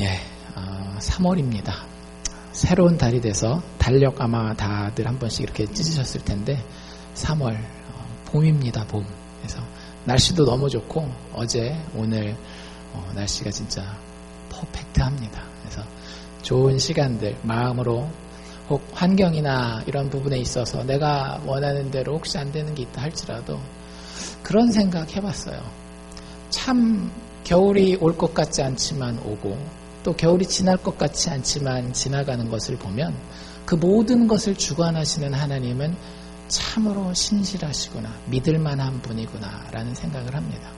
예, 3월입니다. 새로운 달이 돼서 달력 아마 다들 한 번씩 이렇게 찢으셨을 텐데 3월 봄입니다. 봄. 그래서 날씨도 너무 좋고 어제 오늘 날씨가 진짜 퍼펙트합니다. 그래서 좋은 시간들 마음으로 혹 환경이나 이런 부분에 있어서 내가 원하는 대로 혹시 안 되는 게 있다 할지라도 그런 생각 해봤어요. 참 겨울이 올 것 같지 않지만 오고 또 겨울이 지날 것 같지 않지만 지나가는 것을 보면 그 모든 것을 주관하시는 하나님은 참으로 신실하시구나, 믿을만한 분이구나 라는 생각을 합니다.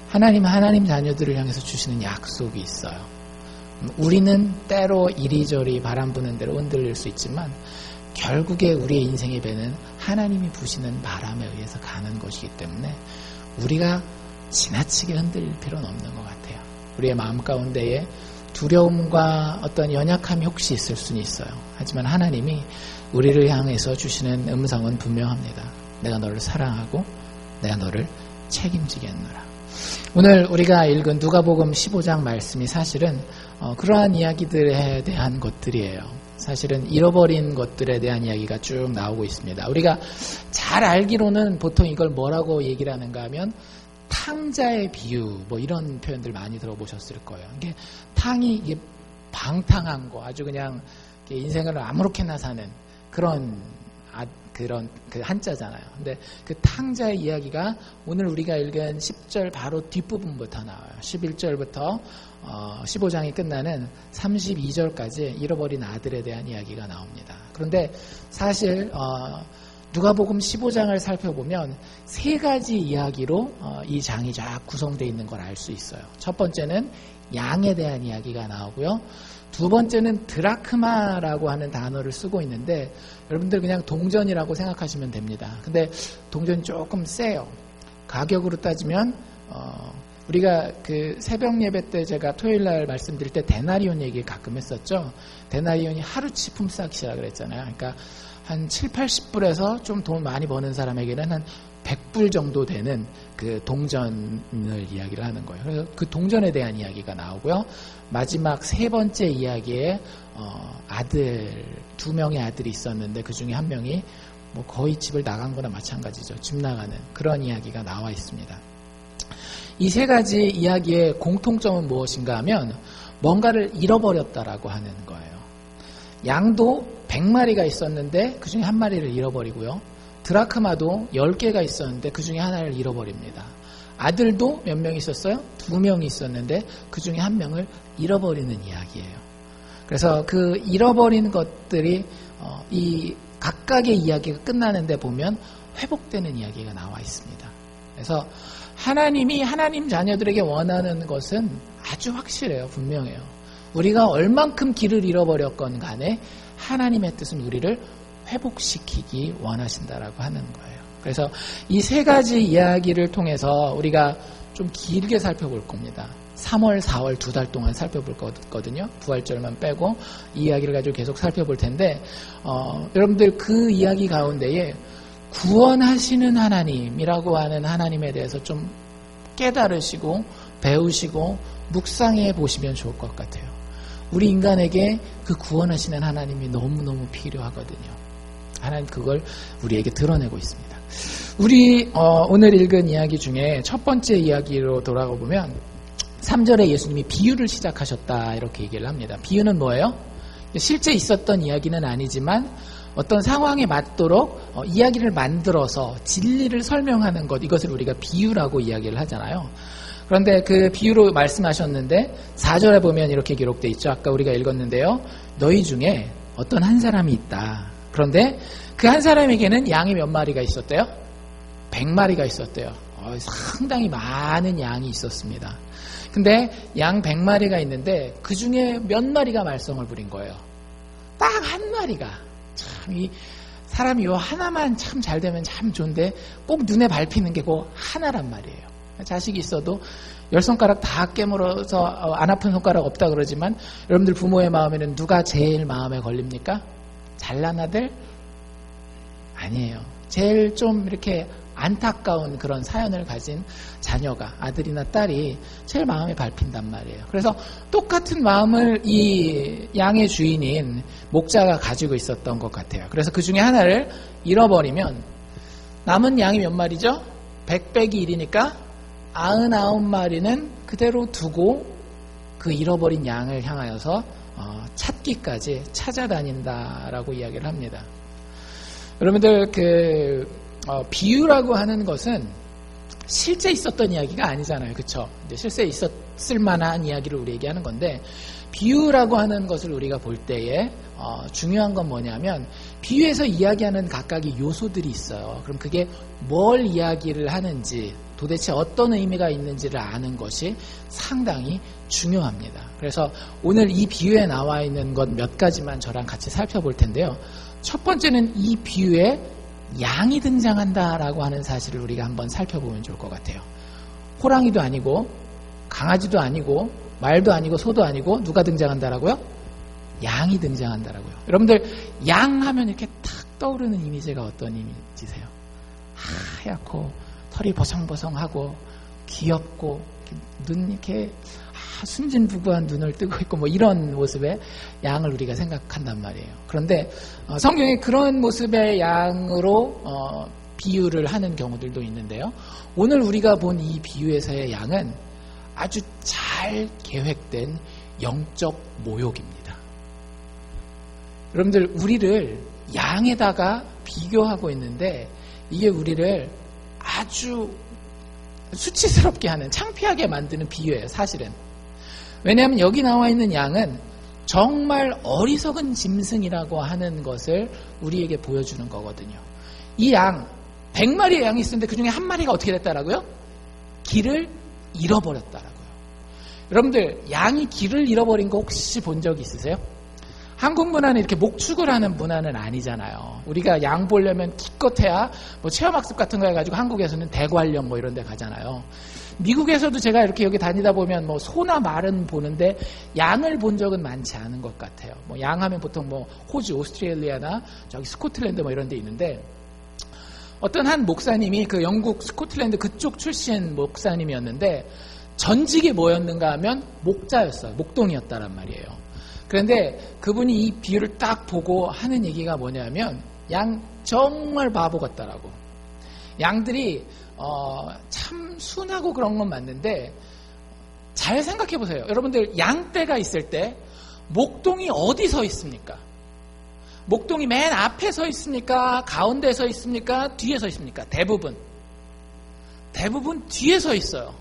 하나님 자녀들을 향해서 주시는 약속이 있어요. 우리는 때로 이리저리 바람 부는 대로 흔들릴 수 있지만 결국에 우리의 인생의 배는 하나님이 부시는 바람에 의해서 가는 것이기 때문에 우리가 지나치게 흔들릴 필요는 없는 것 같아요. 우리의 마음 가운데에 두려움과 어떤 연약함이 혹시 있을 수는 있어요. 하지만 하나님이 우리를 향해서 주시는 음성은 분명합니다. 내가 너를 사랑하고 내가 너를 책임지겠노라. 오늘 우리가 읽은 누가복음 15장 말씀이 사실은 그러한 이야기들에 대한 것들이에요. 사실은 잃어버린 것들에 대한 이야기가 쭉 나오고 있습니다. 우리가 잘 알기로는 보통 이걸 뭐라고 얘기를 하는가 하면 탕자의 비유, 뭐 이런 표현들 많이 들어보셨을 거예요. 이게 탕이 이게 방탕한 거, 아주 그냥 인생을 아무렇게나 사는 그런 그 한자잖아요. 근데 그 탕자의 이야기가 오늘 우리가 읽은 10절 바로 뒷부분부터 나와요. 11절부터 15장이 끝나는 32절까지 잃어버린 아들에 대한 이야기가 나옵니다. 그런데 사실 누가복음 15장을 살펴보면 세 가지 이야기로 이 장이 쫙 구성되어 있는 걸 알 수 있어요. 첫 번째는 양에 대한 이야기가 나오고요. 두 번째는 드라크마라고 하는 단어를 쓰고 있는데 여러분들 그냥 동전이라고 생각하시면 됩니다. 근데 동전이 조금 세요. 가격으로 따지면 우리가 그 새벽 예배 때 제가 토요일 날 말씀드릴 때 데나리온 얘기 가끔 했었죠. 데나리온이 하루치 품삯이라 그랬잖아요. 그러니까 한 7, 80불에서 좀 돈 많이 버는 사람에게는 한 100불 정도 되는 그 동전을 이야기를 하는 거예요. 그래서 그 동전에 대한 이야기가 나오고요. 마지막 세 번째 이야기에 아들, 2명의 아들이 있었는데 그 중에 한 명이 뭐 거의 집을 나간 거나 마찬가지죠. 집 나가는 그런 이야기가 나와 있습니다. 이 세 가지 이야기의 공통점은 무엇인가 하면 뭔가를 잃어버렸다라고 하는 거예요. 양도 100마리가 있었는데 그 중에 한 마리를 잃어버리고요. 드라크마도 10개가 있었는데 그 중에 하나를 잃어버립니다. 아들도 몇 명 있었어요? 2명이 있었는데 그 중에 한 명을 잃어버리는 이야기예요. 그래서 그 잃어버린 것들이 이 각각의 이야기가 끝나는데 보면 회복되는 이야기가 나와 있습니다. 그래서 하나님이 하나님 자녀들에게 원하는 것은 아주 확실해요. 분명해요. 우리가 얼만큼 길을 잃어버렸건 간에 하나님의 뜻은 우리를 회복시키기 원하신다라고 하는 거예요. 그래서 이 세 가지 이야기를 통해서 우리가 좀 길게 살펴볼 겁니다. 3월, 4월 2달 동안 살펴볼 거거든요. 부활절만 빼고 이 이야기를 가지고 계속 살펴볼 텐데 여러분들 그 이야기 가운데에 구원하시는 하나님이라고 하는 하나님에 대해서 좀 깨달으시고 배우시고 묵상해 보시면 좋을 것 같아요. 우리 인간에게 그 구원하시는 하나님이 너무너무 필요하거든요. 하나님 그걸 우리에게 드러내고 있습니다. 우리 오늘 읽은 이야기 중에 첫 번째 이야기로 돌아가 보면 3절에 예수님이 비유를 시작하셨다 이렇게 얘기를 합니다. 비유는 뭐예요? 실제 있었던 이야기는 아니지만 어떤 상황에 맞도록 이야기를 만들어서 진리를 설명하는 것, 이것을 우리가 비유라고 이야기를 하잖아요. 그런데 그 비유로 말씀하셨는데 4절에 보면 이렇게 기록되어 있죠. 아까 우리가 읽었는데요. 너희 중에 어떤 한 사람이 있다. 그런데 그 한 사람에게는 양이 몇 마리가 있었대요? 100마리가 있었대요. 상당히 많은 양이 있었습니다. 근데 양 100마리가 있는데 그 중에 몇 마리가 말썽을 부린 거예요. 딱 한 마리가. 참 이 사람이 요 하나만 참 잘 되면 참 좋은데 꼭 눈에 밟히는 게 그 하나란 말이에요. 자식이 있어도 10손가락 다 깨물어서 안 아픈 손가락 없다 그러지만 여러분들 부모의 마음에는 누가 제일 마음에 걸립니까? 잘난 아들? 아니에요. 제일 좀 이렇게 안타까운 그런 사연을 가진 자녀가, 아들이나 딸이 제일 마음에 밟힌단 말이에요. 그래서 똑같은 마음을 이 양의 주인인 목자가 가지고 있었던 것 같아요. 그래서 그 중에 하나를 잃어버리면 남은 양이 몇 마리죠? 100 빼기 1이니까 99마리는 그대로 두고 그 잃어버린 양을 향하여서 찾기까지 찾아다닌다라고 이야기를 합니다. 여러분들 비유라고 하는 것은 실제 있었던 이야기가 아니잖아요. 그렇죠? 실제 있었을 만한 이야기를 우리에게 하는 건데, 비유라고 하는 것을 우리가 볼 때에 중요한 건 뭐냐면 비유에서 이야기하는 각각의 요소들이 있어요. 그럼 그게 뭘 이야기를 하는지, 도대체 어떤 의미가 있는지를 아는 것이 상당히 중요합니다. 그래서 오늘 이 비유에 나와 있는 것 몇 가지만 저랑 같이 살펴볼 텐데요. 첫 번째는 이 비유에 양이 등장한다라고 하는 사실을 우리가 한번 살펴보면 좋을 것 같아요. 호랑이도 아니고 강아지도 아니고 말도 아니고 소도 아니고 누가 등장한다라고요? 양이 등장한다라고요. 여러분들 양 하면 이렇게 탁 떠오르는 이미지가 어떤 이미지세요? 하얗고 털이 버성버성하고 귀엽고 눈 이렇게 순진부부한 눈을 뜨고 있고 뭐 이런 모습의 양을 우리가 생각한단 말이에요. 그런데 성경에 그런 모습의 양으로 비유를 하는 경우들도 있는데요. 오늘 우리가 본 이 비유에서의 양은 아주 잘 계획된 영적 모욕입니다. 여러분들 우리를 양에다가 비교하고 있는데 이게 우리를 아주 수치스럽게 하는, 창피하게 만드는 비유예요, 사실은. 왜냐하면 여기 나와 있는 양은 정말 어리석은 짐승이라고 하는 것을 우리에게 보여주는 거거든요. 이 양, 100마리의 양이 있었는데 그 중에 한 마리가 어떻게 됐다라고요? 길을 잃어버렸다라고요. 여러분들 양이 길을 잃어버린 거 혹시 본 적 있으세요? 한국 문화는 이렇게 목축을 하는 문화는 아니잖아요. 우리가 양 보려면 기껏해야 뭐 체험학습 같은 거 해가지고 한국에서는 대관령 뭐 이런 데 가잖아요. 미국에서도 제가 이렇게 여기 다니다 보면 뭐 소나 말은 보는데 양을 본 적은 많지 않은 것 같아요. 뭐 양 하면 보통 뭐 호주, 오스트레일리아나 저기 스코틀랜드 뭐 이런 데 있는데, 어떤 한 목사님이 그 영국 스코틀랜드 그쪽 출신 목사님이었는데 전직이 뭐였는가 하면 목자였어요. 목동이었다란 말이에요. 그런데 그분이 이 비유를 딱 보고 하는 얘기가 뭐냐면 양 정말 바보 같다라고. 양들이 참 순하고 그런 건 맞는데 잘 생각해 보세요. 여러분들 양떼가 있을 때 목동이 어디 서 있습니까? 목동이 맨 앞에 서 있습니까? 가운데 서 있습니까? 뒤에 서 있습니까? 대부분 뒤에 서 있어요.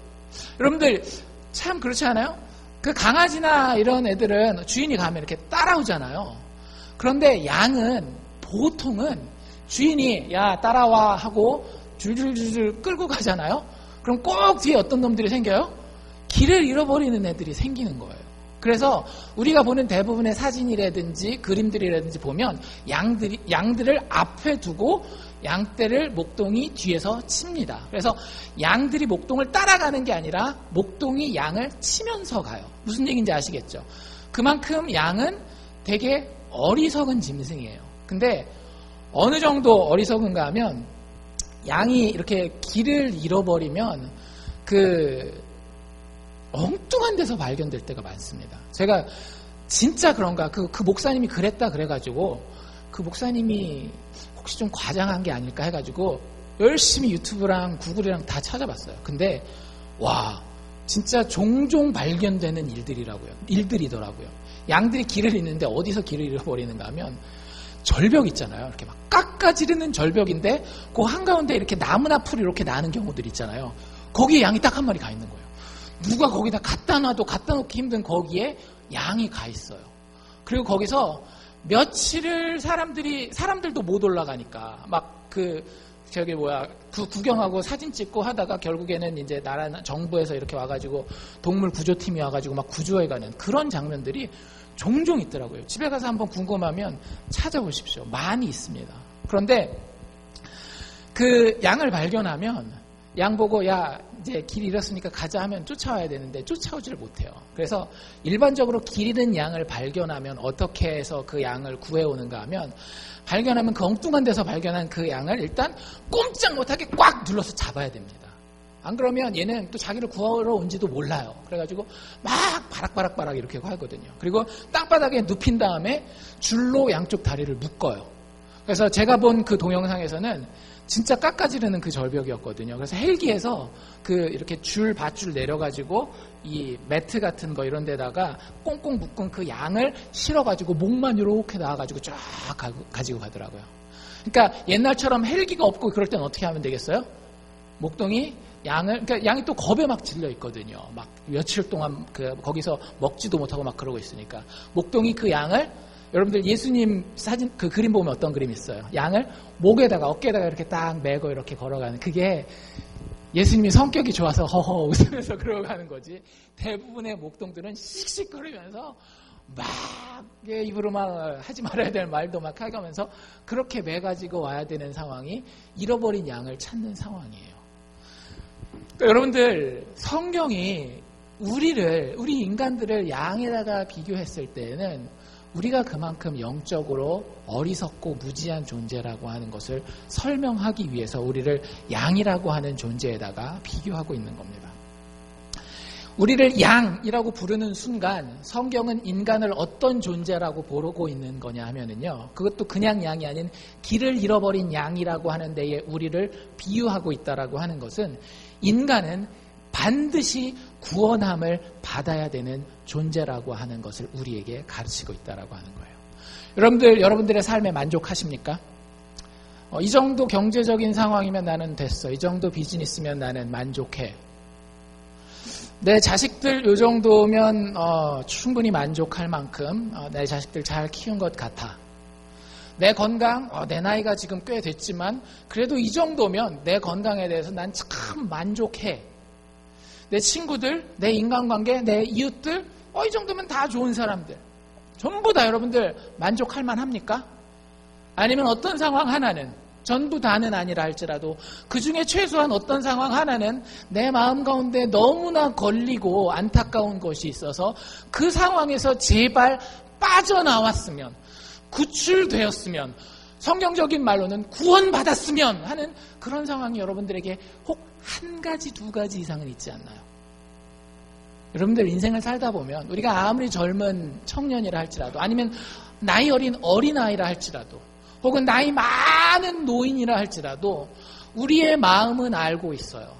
여러분들 참 그렇지 않아요? 그 강아지나 이런 애들은 주인이 가면 이렇게 따라오잖아요. 그런데 양은 보통은 주인이 야 따라와 하고 줄줄줄줄 끌고 가잖아요. 그럼 꼭 뒤에 어떤 놈들이 생겨요? 길을 잃어버리는 애들이 생기는 거예요. 그래서 우리가 보는 대부분의 사진이라든지 그림들이라든지 보면 양들을 앞에 두고 양떼를 목동이 뒤에서 칩니다. 그래서 양들이 목동을 따라가는 게 아니라 목동이 양을 치면서 가요. 무슨 얘기인지 아시겠죠? 그만큼 양은 되게 어리석은 짐승이에요. 근데 어느 정도 어리석은가 하면 양이 이렇게 길을 잃어버리면 엉뚱한 데서 발견될 때가 많습니다. 제가 진짜 그런가 그 목사님이 그랬다 그래가지고 그 목사님이 혹시 좀 과장한 게 아닐까 해가지고 열심히 유튜브랑 구글이랑 다 찾아봤어요. 근데 와 진짜 종종 발견되는 일들이더라고요. 양들이 길을 잃는데 어디서 길을 잃어버리는가 하면 절벽 있잖아요. 이렇게 막 깎아지르는 절벽인데 그 한가운데 이렇게 나무나 풀이 이렇게 나는 경우들 있잖아요. 거기에 양이 딱 한 마리 가 있는 거예요. 누가 거기다 갖다 놔도 갖다 놓기 힘든 거기에 양이 가 있어요. 그리고 거기서 며칠을 사람들도 못 올라가니까 막 구경하고 사진 찍고 하다가 결국에는 이제 정부에서 이렇게 와가지고 동물 구조팀이 와가지고 막 구조해가는 그런 장면들이 종종 있더라고요. 집에 가서 한번 궁금하면 찾아보십시오. 많이 있습니다. 그런데 그 양을 발견하면 양 보고 야 이제 길 잃었으니까 가자 하면 쫓아와야 되는데 쫓아오지를 못해요. 그래서 일반적으로 길 잃은 양을 발견하면 어떻게 해서 그 양을 구해오는가 하면 발견하면 그 엉뚱한 데서 발견한 그 양을 일단 꼼짝 못하게 꽉 눌러서 잡아야 됩니다. 안 그러면 얘는 또 자기를 구하러 온지도 몰라요. 그래가지고 막 바락바락 이렇게 하거든요. 그리고 땅바닥에 눕힌 다음에 줄로 양쪽 다리를 묶어요. 그래서 제가 본 그 동영상에서는 진짜 깎아지르는 그 절벽이었거든요. 그래서 헬기에서 이렇게 밧줄 내려가지고 이 매트 같은 거 이런 데다가 꽁꽁 묶은 그 양을 실어가지고 목만 이렇게 나와가지고 쫙 가지고 가더라고요. 그러니까 옛날처럼 헬기가 없고 그럴 땐 어떻게 하면 되겠어요? 목동이 그러니까 양이 또 겁에 막 질려 있거든요. 막 며칠 동안 거기서 먹지도 못하고 막 그러고 있으니까. 목동이 그 양을, 여러분들 예수님 사진, 그 그림 보면 어떤 그림이 있어요? 양을 목에다가, 어깨에다가 이렇게 딱 메고 이렇게 걸어가는, 그게 예수님이 성격이 좋아서 허허 웃으면서 그러고 가는 거지. 대부분의 목동들은 씩씩거리면서 막 입으로 막 하지 말아야 될 말도 막 하면서 그렇게 매가지고 와야 되는 상황이 잃어버린 양을 찾는 상황이에요. 그러니까 여러분들, 성경이 우리 인간들을 양에다가 비교했을 때는 우리가 그만큼 영적으로 어리석고 무지한 존재라고 하는 것을 설명하기 위해서 우리를 양이라고 하는 존재에다가 비교하고 있는 겁니다. 우리를 양이라고 부르는 순간 성경은 인간을 어떤 존재라고 부르고 있는 거냐 하면은요, 그것도 그냥 양이 아닌 길을 잃어버린 양이라고 하는 데에 우리를 비유하고 있다라고 하는 것은 인간은 반드시 구원함을 받아야 되는 존재라고 하는 것을 우리에게 가르치고 있다라고 하는 거예요. 여러분들의 삶에 만족하십니까? 이 정도 경제적인 상황이면 나는 됐어. 이 정도 비즈니스면 나는 만족해. 내 자식들 이 정도면 충분히 만족할 만큼 내 자식들 잘 키운 것 같아. 내 건강, 내 나이가 지금 꽤 됐지만 그래도 이 정도면 내 건강에 대해서 난 참 만족해. 내 친구들, 내 인간관계, 내 이웃들, 이 정도면 다 좋은 사람들. 전부 다 여러분들 만족할 만합니까? 아니면 어떤 상황 하나는, 전부 다는 아니라 할지라도 그 중에 최소한 어떤 상황 하나는 내 마음 가운데 너무나 걸리고 안타까운 것이 있어서 그 상황에서 제발 빠져나왔으면, 구출되었으면, 성경적인 말로는 구원받았으면 하는 그런 상황이 여러분들에게 혹 한 가지, 두 가지 이상은 있지 않나요? 여러분들 인생을 살다 보면 우리가 아무리 젊은 청년이라 할지라도, 아니면 나이 어린 어린아이라 할지라도, 혹은 나이 많은 노인이라 할지라도 우리의 마음은 알고 있어요.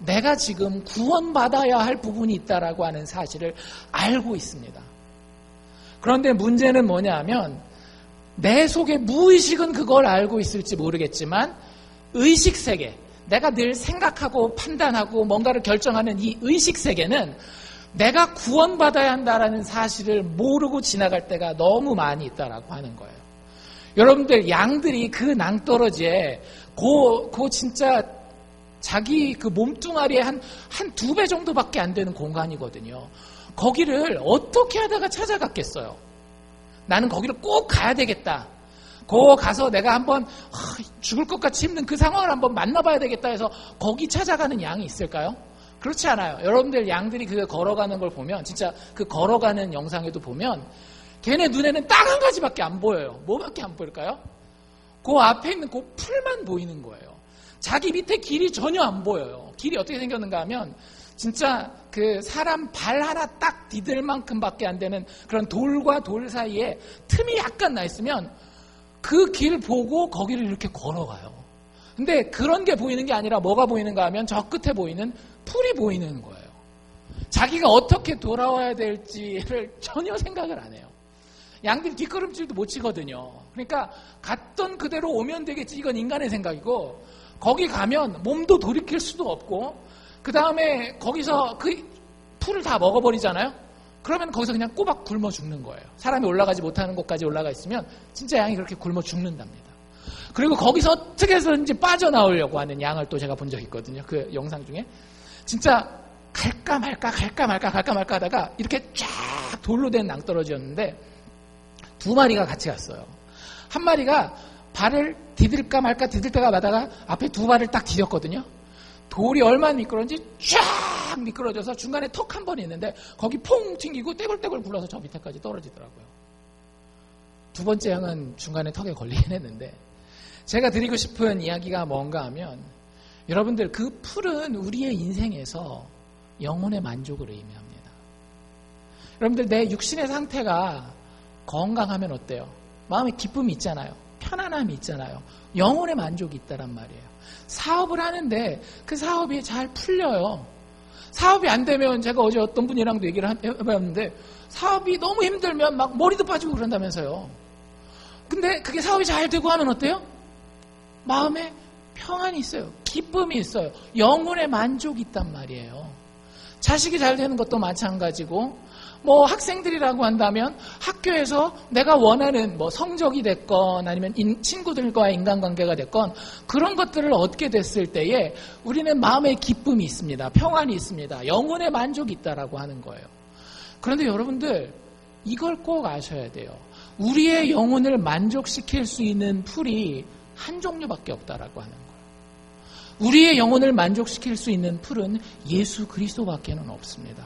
내가 지금 구원받아야 할 부분이 있다라고 하는 사실을 알고 있습니다. 그런데 문제는 뭐냐 하면 내 속에 무의식은 그걸 알고 있을지 모르겠지만 의식세계, 내가 늘 생각하고 판단하고 뭔가를 결정하는 이 의식세계는 내가 구원받아야 한다라는 사실을 모르고 지나갈 때가 너무 많이 있다라고 하는 거예요. 여러분들, 양들이 그 낭떠러지에 진짜 자기 그 몸뚱아리의 한 2배 정도밖에 안 되는 공간이거든요. 거기를 어떻게 하다가 찾아갔겠어요? 나는 거기를 꼭 가야 되겠다. 거 가서 내가 한번 죽을 것 같이 힘든 그 상황을 한번 만나봐야 되겠다 해서 거기 찾아가는 양이 있을까요? 그렇지 않아요. 여러분들, 양들이 그 걸어가는 걸 보면, 진짜 그 걸어가는 영상에도 보면 걔네 눈에는 딱 한 가지밖에 안 보여요. 뭐밖에 안 보일까요? 그 앞에 있는 그 풀만 보이는 거예요. 자기 밑에 길이 전혀 안 보여요. 길이 어떻게 생겼는가 하면 진짜 그 사람 발 하나 딱 디딜 만큼밖에 안 되는 그런 돌과 돌 사이에 틈이 약간 나 있으면 그 길 보고 거기를 이렇게 걸어가요. 근데 그런 게 보이는 게 아니라 뭐가 보이는가 하면 저 끝에 보이는 풀이 보이는 거예요. 자기가 어떻게 돌아와야 될지를 전혀 생각을 안 해요. 양들이 뒷걸음질도 못 치거든요. 그러니까 갔던 그대로 오면 되겠지, 이건 인간의 생각이고, 거기 가면 몸도 돌이킬 수도 없고, 그 다음에 거기서 그 풀을 다 먹어버리잖아요. 그러면 거기서 그냥 꼬박 굶어 죽는 거예요. 사람이 올라가지 못하는 곳까지 올라가 있으면 진짜 양이 그렇게 굶어 죽는답니다. 그리고 거기서 어떻게 해서든지 빠져나오려고 하는 양을 또 제가 본 적이 있거든요. 그 영상 중에. 진짜 갈까 말까 하다가 이렇게 쫙 돌로 된 낭떠러지였는데 2마리가 같이 갔어요. 한 마리가 발을 디딜까 말까 디딜 때가 마다가 앞에 2발을 딱 디뎠거든요. 돌이 얼마나 미끄러운지 쫙 미끄러져서 중간에 턱 한 번 있는데 거기 퐁 튕기고 떼굴떼굴 굴러서 저 밑에까지 떨어지더라고요. 두 번째 양은 중간에 턱에 걸리긴 했는데, 제가 드리고 싶은 이야기가 뭔가 하면, 여러분들 그 풀은 우리의 인생에서 영혼의 만족을 의미합니다. 여러분들 내 육신의 상태가 건강하면 어때요? 마음에 기쁨이 있잖아요. 편안함이 있잖아요. 영혼의 만족이 있다란 말이에요. 사업을 하는데 그 사업이 잘 풀려요. 사업이 안 되면, 제가 어제 어떤 분이랑도 얘기를 해봤는데 사업이 너무 힘들면 막 머리도 빠지고 그런다면서요. 근데 그게 사업이 잘 되고 하면 어때요? 마음에 평안이 있어요. 기쁨이 있어요. 영혼의 만족이 있단 말이에요. 자식이 잘 되는 것도 마찬가지고, 뭐 학생들이라고 한다면 학교에서 내가 원하는 뭐 성적이 됐건 아니면 친구들과의 인간관계가 됐건 그런 것들을 얻게 됐을 때에 우리는 마음의 기쁨이 있습니다. 평안이 있습니다. 영혼의 만족이 있다라고 하는 거예요. 그런데 여러분들 이걸 꼭 아셔야 돼요. 우리의 영혼을 만족시킬 수 있는 풀이 한 종류밖에 없다라고 하는 거예요. 우리의 영혼을 만족시킬 수 있는 풀은 예수 그리스도밖에는 없습니다.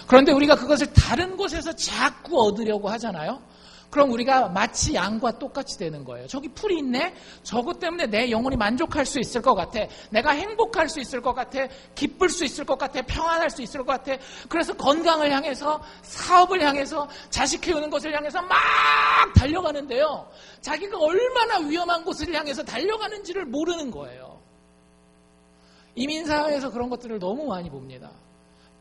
그런데 우리가 그것을 다른 곳에서 자꾸 얻으려고 하잖아요. 그럼 우리가 마치 양과 똑같이 되는 거예요. 저기 풀이 있네? 저것 때문에 내 영혼이 만족할 수 있을 것 같아. 내가 행복할 수 있을 것 같아. 기쁠 수 있을 것 같아. 평안할 수 있을 것 같아. 그래서 건강을 향해서, 사업을 향해서, 자식 키우는 것을 향해서 막 달려가는데요. 자기가 얼마나 위험한 곳을 향해서 달려가는지를 모르는 거예요. 이민사회에서 그런 것들을 너무 많이 봅니다.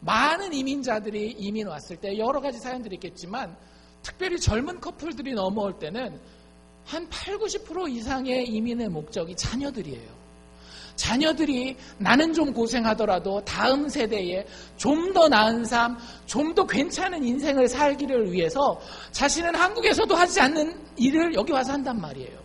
많은 이민자들이 이민 왔을 때 여러 가지 사연들이 있겠지만 특별히 젊은 커플들이 넘어올 때는 한 80-90% 이상의 이민의 목적이 자녀들이에요. 자녀들이 나는 좀 고생하더라도 다음 세대에 좀 더 나은 삶, 좀 더 괜찮은 인생을 살기를 위해서 자신은 한국에서도 하지 않는 일을 여기 와서 한단 말이에요.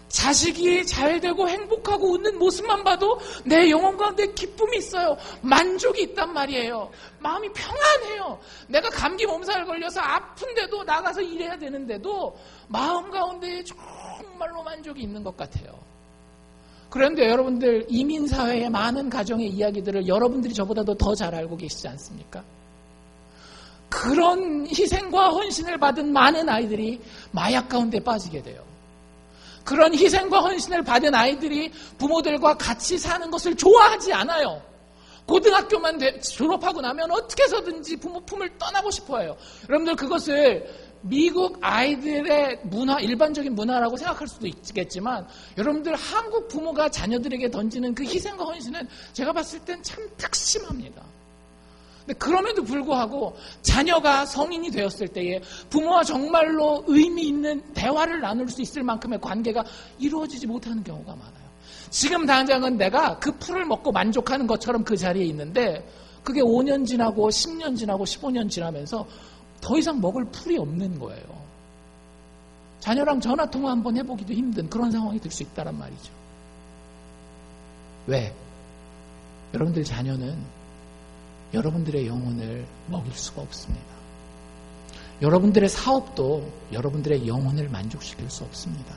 자식이 잘 되고 행복하고 웃는 모습만 봐도 내 영혼 가운데 기쁨이 있어요. 만족이 있단 말이에요. 마음이 평안해요. 내가 감기 몸살 걸려서 아픈데도 나가서 일해야 되는데도 마음 가운데 정말로 만족이 있는 것 같아요. 그런데 여러분들 이민사회의 많은 가정의 이야기들을 여러분들이 저보다도 더 잘 알고 계시지 않습니까? 그런 희생과 헌신을 받은 많은 아이들이 마약 가운데 빠지게 돼요. 그런 희생과 헌신을 받은 아이들이 부모들과 같이 사는 것을 좋아하지 않아요. 고등학교만 졸업하고 나면 어떻게 해서든지 부모 품을 떠나고 싶어해요. 여러분들 그것을 미국 아이들의 문화, 일반적인 문화라고 생각할 수도 있겠지만 여러분들 한국 부모가 자녀들에게 던지는 그 희생과 헌신은 제가 봤을 땐 참 특심합니다. 근데 그럼에도 불구하고 자녀가 성인이 되었을 때에 부모와 정말로 의미 있는 대화를 나눌 수 있을 만큼의 관계가 이루어지지 못하는 경우가 많아요. 지금 당장은 내가 그 풀을 먹고 만족하는 것처럼 그 자리에 있는데 그게 5년 지나고 10년 지나고 15년 지나면서 더 이상 먹을 풀이 없는 거예요. 자녀랑 전화통화 한번 해보기도 힘든 그런 상황이 될 수 있다란 말이죠. 왜? 여러분들 자녀는 여러분들의 영혼을 먹일 수가 없습니다. 여러분들의 사업도 여러분들의 영혼을 만족시킬 수 없습니다.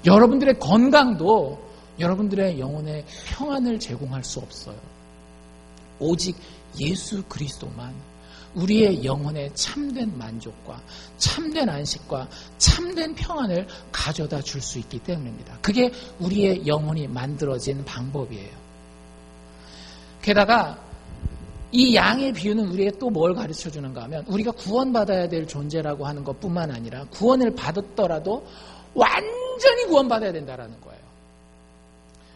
여러분들의 건강도 여러분들의 영혼의 평안을 제공할 수 없어요. 오직 예수 그리스도만 우리의 영혼의 참된 만족과 참된 안식과 참된 평안을 가져다 줄 수 있기 때문입니다. 그게 우리의 영혼이 만들어진 방법이에요. 게다가 이 양의 비유는 우리에게 또 뭘 가르쳐 주는가 하면 우리가 구원받아야 될 존재라고 하는 것뿐만 아니라 구원을 받았더라도 완전히 구원받아야 된다는 거예요.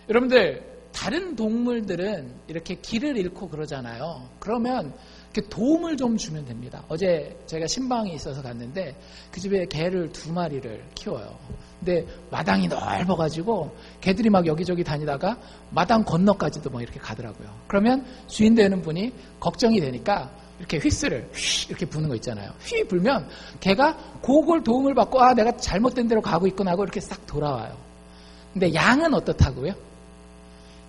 여러분들 다른 동물들은 이렇게 길을 잃고 그러잖아요. 그러면 이렇게 도움을 좀 주면 됩니다. 어제 제가 신방에 있어서 갔는데 그 집에 개를 2마리를 키워요. 근데 마당이 넓어가지고 개들이 막 여기저기 다니다가 마당 건너까지도 뭐 이렇게 가더라고요. 그러면 주인 되는 분이 걱정이 되니까 이렇게 휘스를 이렇게 부는 거 있잖아요. 휘 불면 개가 그걸 도움을 받고 아 내가 잘못된 데로 가고 있구나 하고 이렇게 싹 돌아와요. 근데 양은 어떻다고요?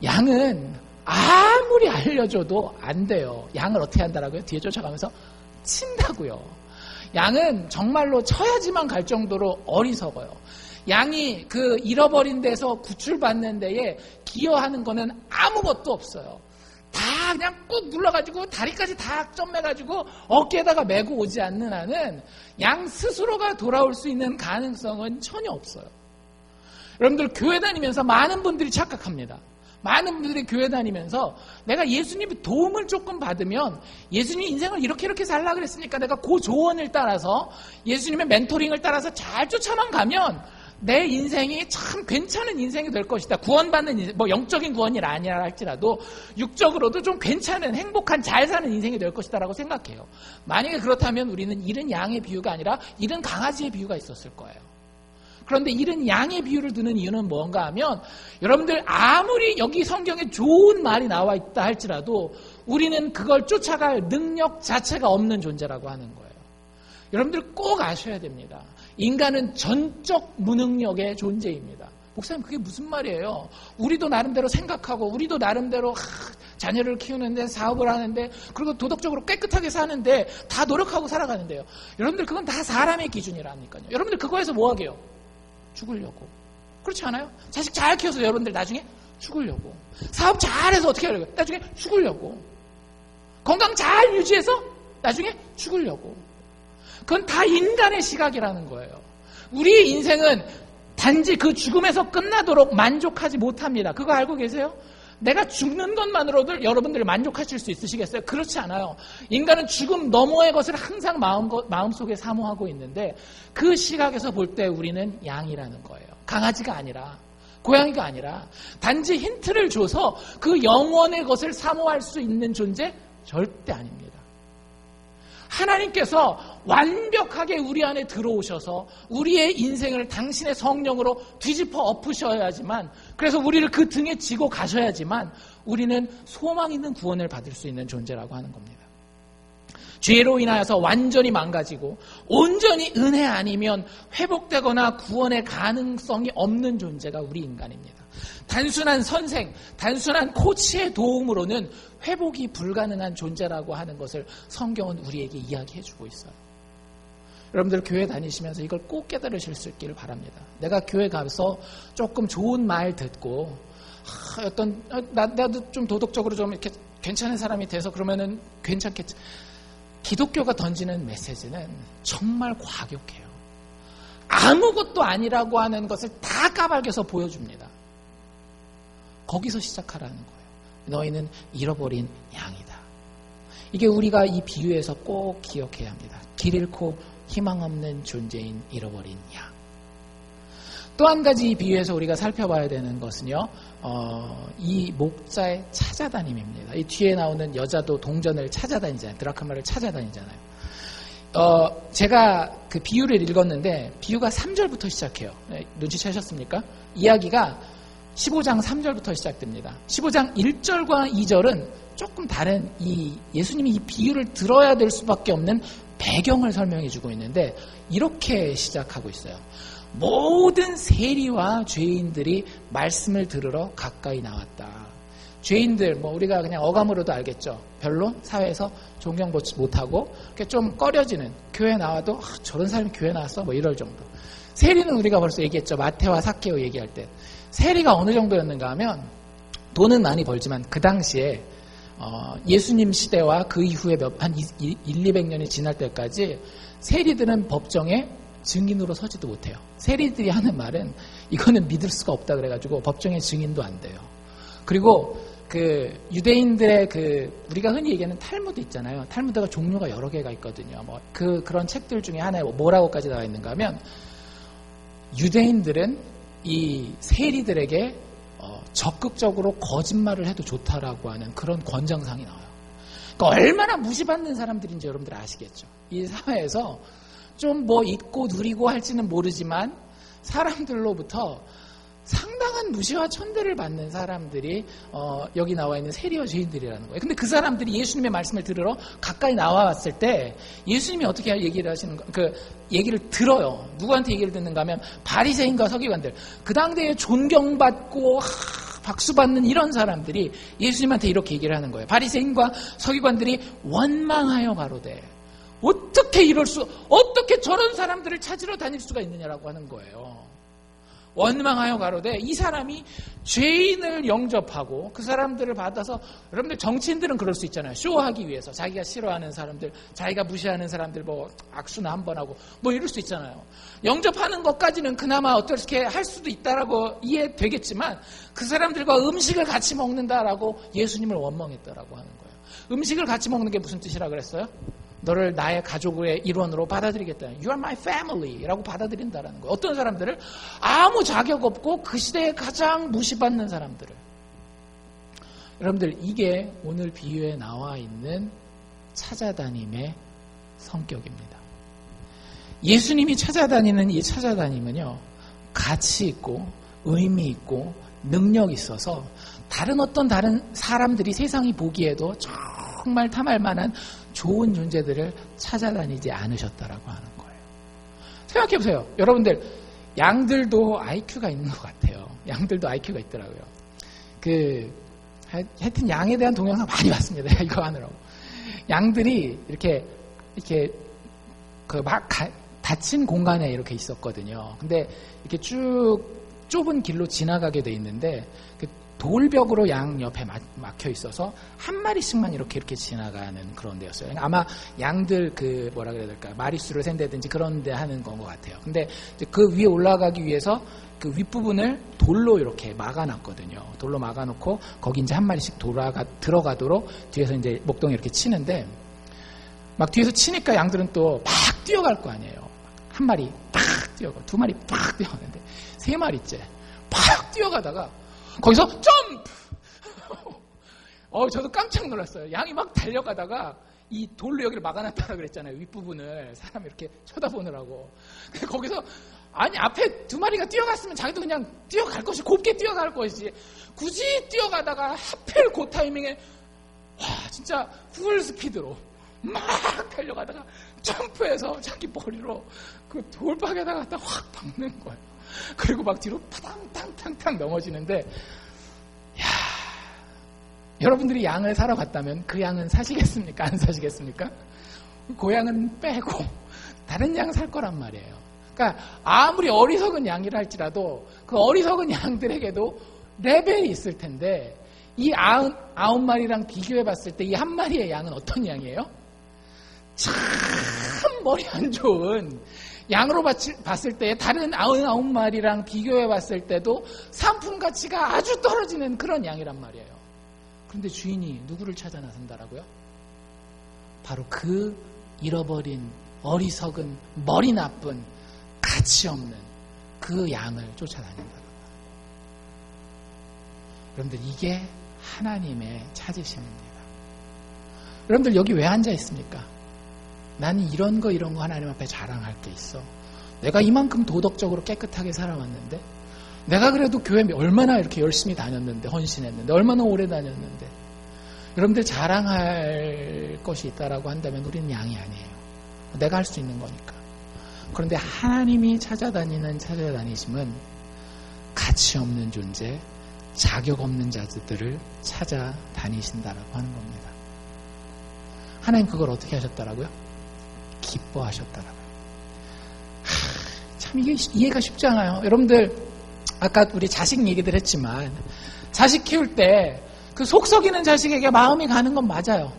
양은 아무리 알려줘도 안 돼요. 양을 어떻게 한다라고요? 뒤에 쫓아가면서 친다고요. 양은 정말로 쳐야지만 갈 정도로 어리석어요. 양이 그 잃어버린 데서 구출받는 데에 기여하는 거는 아무것도 없어요. 다 그냥 꾹 눌러가지고 다리까지 다 점매가지고 어깨에다가 메고 오지 않는 한은 양 스스로가 돌아올 수 있는 가능성은 전혀 없어요. 여러분들 교회 다니면서 많은 분들이 착각합니다. 많은 분들이 교회 다니면서 내가 예수님의 도움을 조금 받으면 예수님이 인생을 이렇게 살라 그랬으니까 내가 그 조언을 따라서 예수님의 멘토링을 따라서 잘 쫓아만 가면 내 인생이 참 괜찮은 인생이 될 것이다. 구원받는 인생, 뭐 영적인 구원이 아니라 할지라도 육적으로도 좀 괜찮은 행복한 잘 사는 인생이 될 것이다 라고 생각해요. 만약에 그렇다면 우리는 잃은 양의 비유가 아니라 잃은 강아지의 비유가 있었을 거예요. 그런데 잃은 양의 비유를 드는 이유는 뭔가 하면 여러분들 아무리 여기 성경에 좋은 말이 나와 있다 할지라도 우리는 그걸 쫓아갈 능력 자체가 없는 존재라고 하는 거예요. 여러분들 꼭 아셔야 됩니다. 인간은 전적 무능력의 존재입니다. 목사님 그게 무슨 말이에요? 우리도 나름대로 생각하고 우리도 나름대로 자녀를 키우는데 사업을 하는데 그리고 도덕적으로 깨끗하게 사는데 다 노력하고 살아가는데요. 여러분들 그건 다 사람의 기준이라니까요. 여러분들 그거에서 뭐 하게요? 죽으려고. 그렇지 않아요? 자식 잘 키워서 여러분들 나중에 죽으려고. 사업 잘해서 어떻게 하려고? 나중에 죽으려고. 건강 잘 유지해서 나중에 죽으려고. 그건 다 인간의 시각이라는 거예요. 우리의 인생은 단지 그 죽음에서 끝나도록 만족하지 못합니다. 그거 알고 계세요? 내가 죽는 것만으로도 여러분들 만족하실 수 있으시겠어요? 그렇지 않아요. 인간은 죽음 너머의 것을 항상 마음속에 사모하고 있는데 그 시각에서 볼 때 우리는 양이라는 거예요. 강아지가 아니라 고양이가 아니라 단지 힌트를 줘서 그 영원의 것을 사모할 수 있는 존재? 절대 아닙니다. 하나님께서 완벽하게 우리 안에 들어오셔서 우리의 인생을 당신의 성령으로 뒤집어 엎으셔야지만, 그래서 우리를 그 등에 지고 가셔야지만 우리는 소망 있는 구원을 받을 수 있는 존재라고 하는 겁니다. 죄로 인하여서 완전히 망가지고 온전히 은혜 아니면 회복되거나 구원의 가능성이 없는 존재가 우리 인간입니다. 단순한 선생, 단순한 코치의 도움으로는 회복이 불가능한 존재라고 하는 것을 성경은 우리에게 이야기해주고 있어요. 여러분들 교회 다니시면서 이걸 꼭 깨달으실 수 있기를 바랍니다. 내가 교회 가서 조금 좋은 말 듣고 나도 좀 도덕적으로 좀 이렇게 괜찮은 사람이 돼서 그러면은 괜찮겠지. 기독교가 던지는 메시지는 정말 과격해요. 아무것도 아니라고 하는 것을 다 까발겨서 보여줍니다. 거기서 시작하라는 거예요. 너희는 잃어버린 양이다. 이게 우리가 이 비유에서 꼭 기억해야 합니다. 길 잃고 희망 없는 존재인 잃어버린 양. 또 한 가지 이 비유에서 우리가 살펴봐야 되는 것은요, 이 목자의 찾아다님입니다. 이 뒤에 나오는 여자도 동전을 찾아다니잖아요. 드라크마를 찾아다니잖아요. 제가 그 비유를 읽었는데 비유가 3절부터 시작해요. 눈치채셨습니까? 이야기가 15장 3절부터 시작됩니다. 15장 1절과 2절은 조금 다른 예수님이 이 비유를 들어야 될 수밖에 없는 배경을 설명해 주고 있는데 이렇게 시작하고 있어요. 모든 세리와 죄인들이 말씀을 들으러 가까이 나왔다. 죄인들, 우리가 그냥 어감으로도 알겠죠. 별로 사회에서 존경받지 못하고 좀 꺼려지는, 교회 나와도 저런 사람이 교회 나왔어? 이럴 정도. 세리는 우리가 벌써 얘기했죠. 마태와 삭개오 얘기할 때. 세리가 어느 정도였는가 하면 돈은 많이 벌지만 그 당시에 예수님 시대와 그 이후에 한 200년이 지날 때까지 세리들은 법정에 증인으로 서지도 못해요. 세리들이 하는 말은 이거는 믿을 수가 없다 그래가지고 법정에 증인도 안 돼요. 그리고 그 유대인들의 우리가 흔히 얘기하는 탈무드 있잖아요. 탈무드가 종류가 여러 개가 있거든요. 그런 책들 중에 하나에 뭐라고까지 나와 있는가 하면 유대인들은 이 세리들에게 적극적으로 거짓말을 해도 좋다라고 하는 그런 권장상이 나와요. 그러니까 얼마나 무시받는 사람들인지 여러분들 아시겠죠. 이 사회에서 좀 있고 누리고 할지는 모르지만 사람들로부터 상당한 무시와 천대를 받는 사람들이 여기 나와 있는 세리와 죄인들이라는 거예요. 근데 그 사람들이 예수님의 말씀을 들으러 가까이 나와왔을 때 예수님이 어떻게 얘기를 하시는 얘기를 들어요. 누구한테 얘기를 듣는가 하면 바리새인과 서기관들, 그 당대에 존경받고 박수받는 이런 사람들이 예수님한테 이렇게 얘기를 하는 거예요. 바리새인과 서기관들이 원망하여 가로되 어떻게 저런 사람들을 찾으러 다닐 수가 있느냐라고 하는 거예요. 원망하여 가로되 이 사람이 죄인을 영접하고 그 사람들을 받아서, 여러분들 정치인들은 그럴 수 있잖아요. 쇼하기 위해서 자기가 싫어하는 사람들, 자기가 무시하는 사람들 뭐 악수나 한번 하고 뭐 이럴 수 있잖아요. 영접하는 것까지는 그나마 어떻게 할 수도 있다라고 이해되겠지만 그 사람들과 음식을 같이 먹는다라고 예수님을 원망했다라고 하는 거예요. 음식을 같이 먹는 게 무슨 뜻이라 그랬어요? 너를 나의 가족의 일원으로 받아들이겠다. You are my family 라고 받아들인다라는 거예요. 어떤 사람들을? 아무 자격 없고 그 시대에 가장 무시받는 사람들을. 여러분들, 이게 오늘 비유에 나와 있는 찾아다님의 성격입니다. 예수님이 찾아다니는 이 찾아다님은요, 가치 있고 의미 있고 능력 있어서 다른 사람들이 세상이 보기에도 정말 탐할 만한 좋은 존재들을 찾아다니지 않으셨다라고 하는 거예요. 생각해보세요. 여러분들, 양들도 IQ가 있는 것 같아요. 양들도 IQ가 있더라고요. 하여튼 양에 대한 동영상 많이 봤습니다. 이거 하느라고. 양들이 이렇게 닫힌 공간에 이렇게 있었거든요. 근데 이렇게 쭉 좁은 길로 지나가게 돼 있는데 돌벽으로 양 옆에 막혀 있어서 한 마리씩만 이렇게 지나가는 그런 데였어요. 아마 양들 뭐라 그래야 될까, 마리수를 센다든지 그런 데 하는 건 것 같아요. 근데 그 위에 올라가기 위해서 그 윗부분을 돌로 이렇게 막아놨거든요. 돌로 막아놓고 거기 이제 한 마리씩 들어가도록 뒤에서 이제 목동이 이렇게 치는데, 막 뒤에서 치니까 양들은 또 막 뛰어갈 거 아니에요. 한 마리 팍 뛰어가고 두 마리 팍 뛰어가는데 세 마리째 팍 뛰어가다가 거기서 점프! 저도 깜짝 놀랐어요. 양이 막 달려가다가 이 돌로 여기를 막아놨다고 그랬잖아요. 윗부분을 사람이 이렇게 쳐다보느라고. 거기서 앞에 두 마리가 뛰어갔으면 자기도 그냥 뛰어갈 것이, 곱게 뛰어갈 것이지. 굳이 뛰어가다가 하필 그 타이밍에 진짜 풀 스피드로 막 달려가다가 점프해서 자기 머리로 그 돌박에다가 갖다 확 박는 거예요. 그리고 막 뒤로 파당탕탕탕 넘어지는데, 여러분들이 양을 사러 갔다면 그 양은 사시겠습니까? 안 사시겠습니까? 그 양은 빼고 다른 양 살 거란 말이에요. 그러니까 아무리 어리석은 양이라 할지라도 그 어리석은 양들에게도 레벨이 있을 텐데, 이 9마리랑 비교해 봤을 때 이 한 마리의 양은 어떤 양이에요? 참 머리 안 좋은 양으로 봤을 때 다른 99마리랑 비교해 봤을 때도 상품 가치가 아주 떨어지는 그런 양이란 말이에요. 그런데 주인이 누구를 찾아 나선다라고요? 바로 그 잃어버린, 어리석은, 머리 나쁜, 가치 없는 그 양을 쫓아다닌다는 거예요. 여러분들, 이게 하나님의 찾으심입니다. 여러분들, 여기 왜 앉아 있습니까? 나는 이런 거 하나님 앞에 자랑할 게 있어. 내가 이만큼 도덕적으로 깨끗하게 살아왔는데, 내가 그래도 교회 얼마나 이렇게 열심히 다녔는데, 헌신했는데, 얼마나 오래 다녔는데, 여러분들 자랑할 것이 있다라고 한다면 우리는 양이 아니에요. 내가 할 수 있는 거니까. 그런데 하나님이 찾아다니심은 가치 없는 존재, 자격 없는 자들을 찾아다니신다라고 하는 겁니다. 하나님 그걸 어떻게 하셨다라고요? 기뻐하셨다라고요. 참 이게 이해가 쉽지 않아요. 여러분들, 아까 우리 자식 얘기들 했지만, 자식 키울 때 그 속썩이는 자식에게 마음이 가는 건 맞아요.